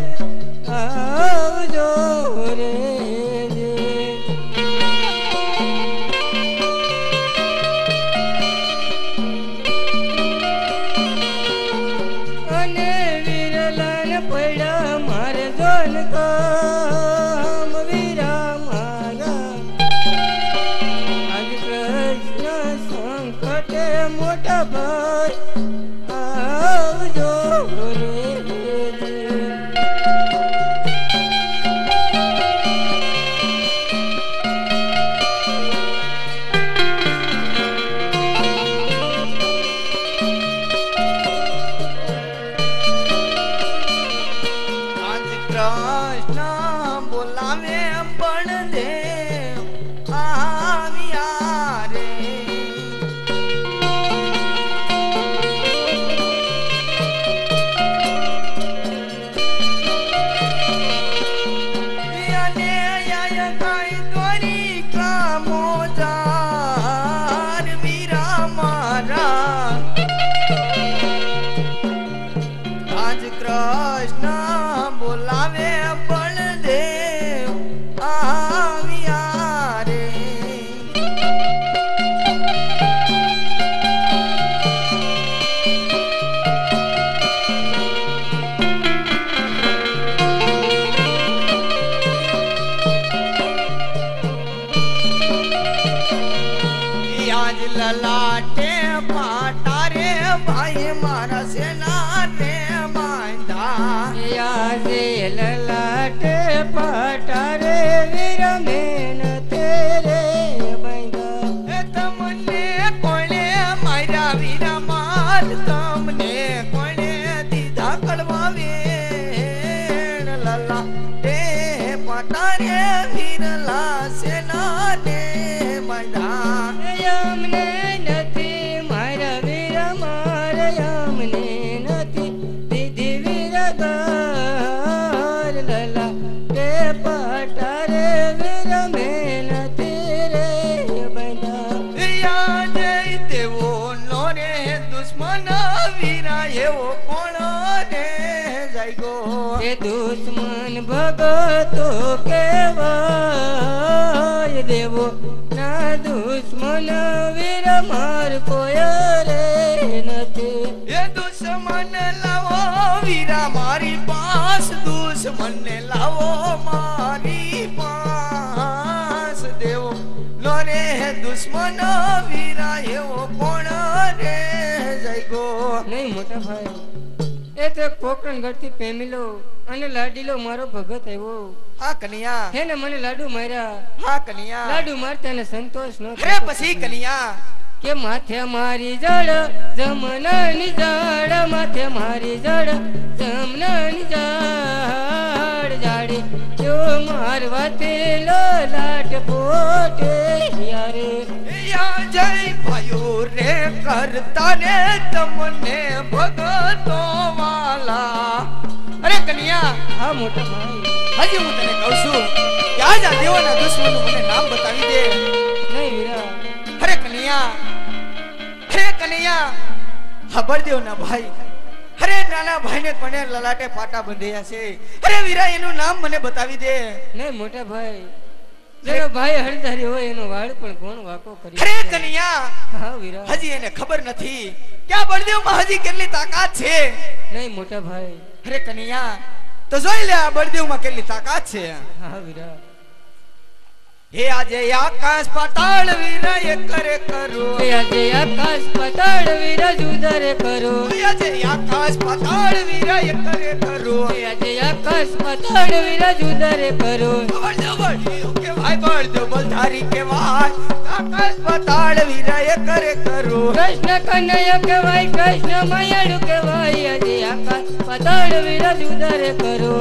આવજો રે. અને વીરલાને પડ્યા મારે જોન કામ વીરા મારા આજ કૃષ્ણ સંકટે મોટા ભાઈ આવજો રે. આજ કૃષ્ણ બોલાવે બળદેવ આવ્યા રે. અને આયા કાંઈ દ્વારિકા મોજાર વીરા મારા આજ કૃષ્ણ બોલાવે બળદેવ આવ્યા રે. આજ લલાટે પાટા રે ભાઈ મારા સેનાને બાંધા. આજે લલાટે પાટારે વીર મેન તેરે બાંધા. એ તમને કોણે માર્યા વીરા માર, તમને કોણે દીધા કડવા વેણ. લલા એ પટારે વીરલા સેનાને બાંધા. અમને નથી મારા વીર મારે અમને નથી દીધી વીર ગાર. લલા તે પાટારે વીર મેન તેરે બાંધા. યા જય દેવો નો રે દુશ્મન વીરા એવો કોણ રે જાયગો. એ દુશ્મન ભગતો કેવાય દેવો ના દુશ્મન વીર માર કોઈ રે નથી. એ દુશ્મન લાવો વીરા મારી પાસ, દુશ્મન ને લાવો મારી પાસ. દેવો નો રે દુશ્મન વીરા એવો કોણ રે જાયગો. નહીં મોટા ભાઈ એ તો પોકરણ ગઢથી પેમીલો અને લાડીલો મારો ભગત આવ્યો. હા કન્યા, હે ને મને લાડુ માર્યા. હા કન્યા. લાડુ મારતા ને સંતોષ ન અરે થતો. પછી કન્યા કે માથે મારી જડ જમનાની જડ, માથે મારી જડ જમનાની જડ જાડી જો મારવાથી લાટ પોટે યારે. યા જય ભાઈઓ રે કરતા રે તમને ભગતો વાલા. અરે કન્યા, હા મોટા ભાઈ. હજી હું તને કહું છું કે આજ આ દેવોના દુશ્મનનું મને નામ બતાવી દે. નહીં વીરા. અરે કન્યા, હા બળદેવના ભાઈ, અરે નાના ભાઈને કોને લલાટે પાટા બંધાયા છે. અરે વીરા, એનું નામ મને બતાવી દે. નહીં મોટા ભાઈ, જેનો ભાઈ હળધારી હોય એનો વાળ પણ કોણ વાકો કરી અરે શકે? કન્યા, હા વીરા. હજી એને ખબર નથી કે આ બળદેવમાં હજી કેટલી તાકાત છે. નહીં મોટા ભાઈ. અરે કન્યા, તો જોઈ લે આ બળદેવમાં કેટલી તાકાત છે. હા વીરા. હે આજે આકાશ પાતાળ વીરા એક કરે કરો. એ આજે આકાશ પાતાળ વીરા જુદારે કરો. આજે આકાશ પાતાળ વીરા એક કરે કરો. એ આજે આકાશ પાતાળ વીરા જુદારે કરો. બળદેવ કે ભાઈ બળદેવ બલધારી કે ભાઈ આકાશ પાતાળ વીરા એક કરે કરો. કૃષ્ણ કનૈયા કહેવાય, કૃષ્ણ માયાળુ કહેવાય. આજે આકાશ પાતાળ વીરા જુદારે કરો.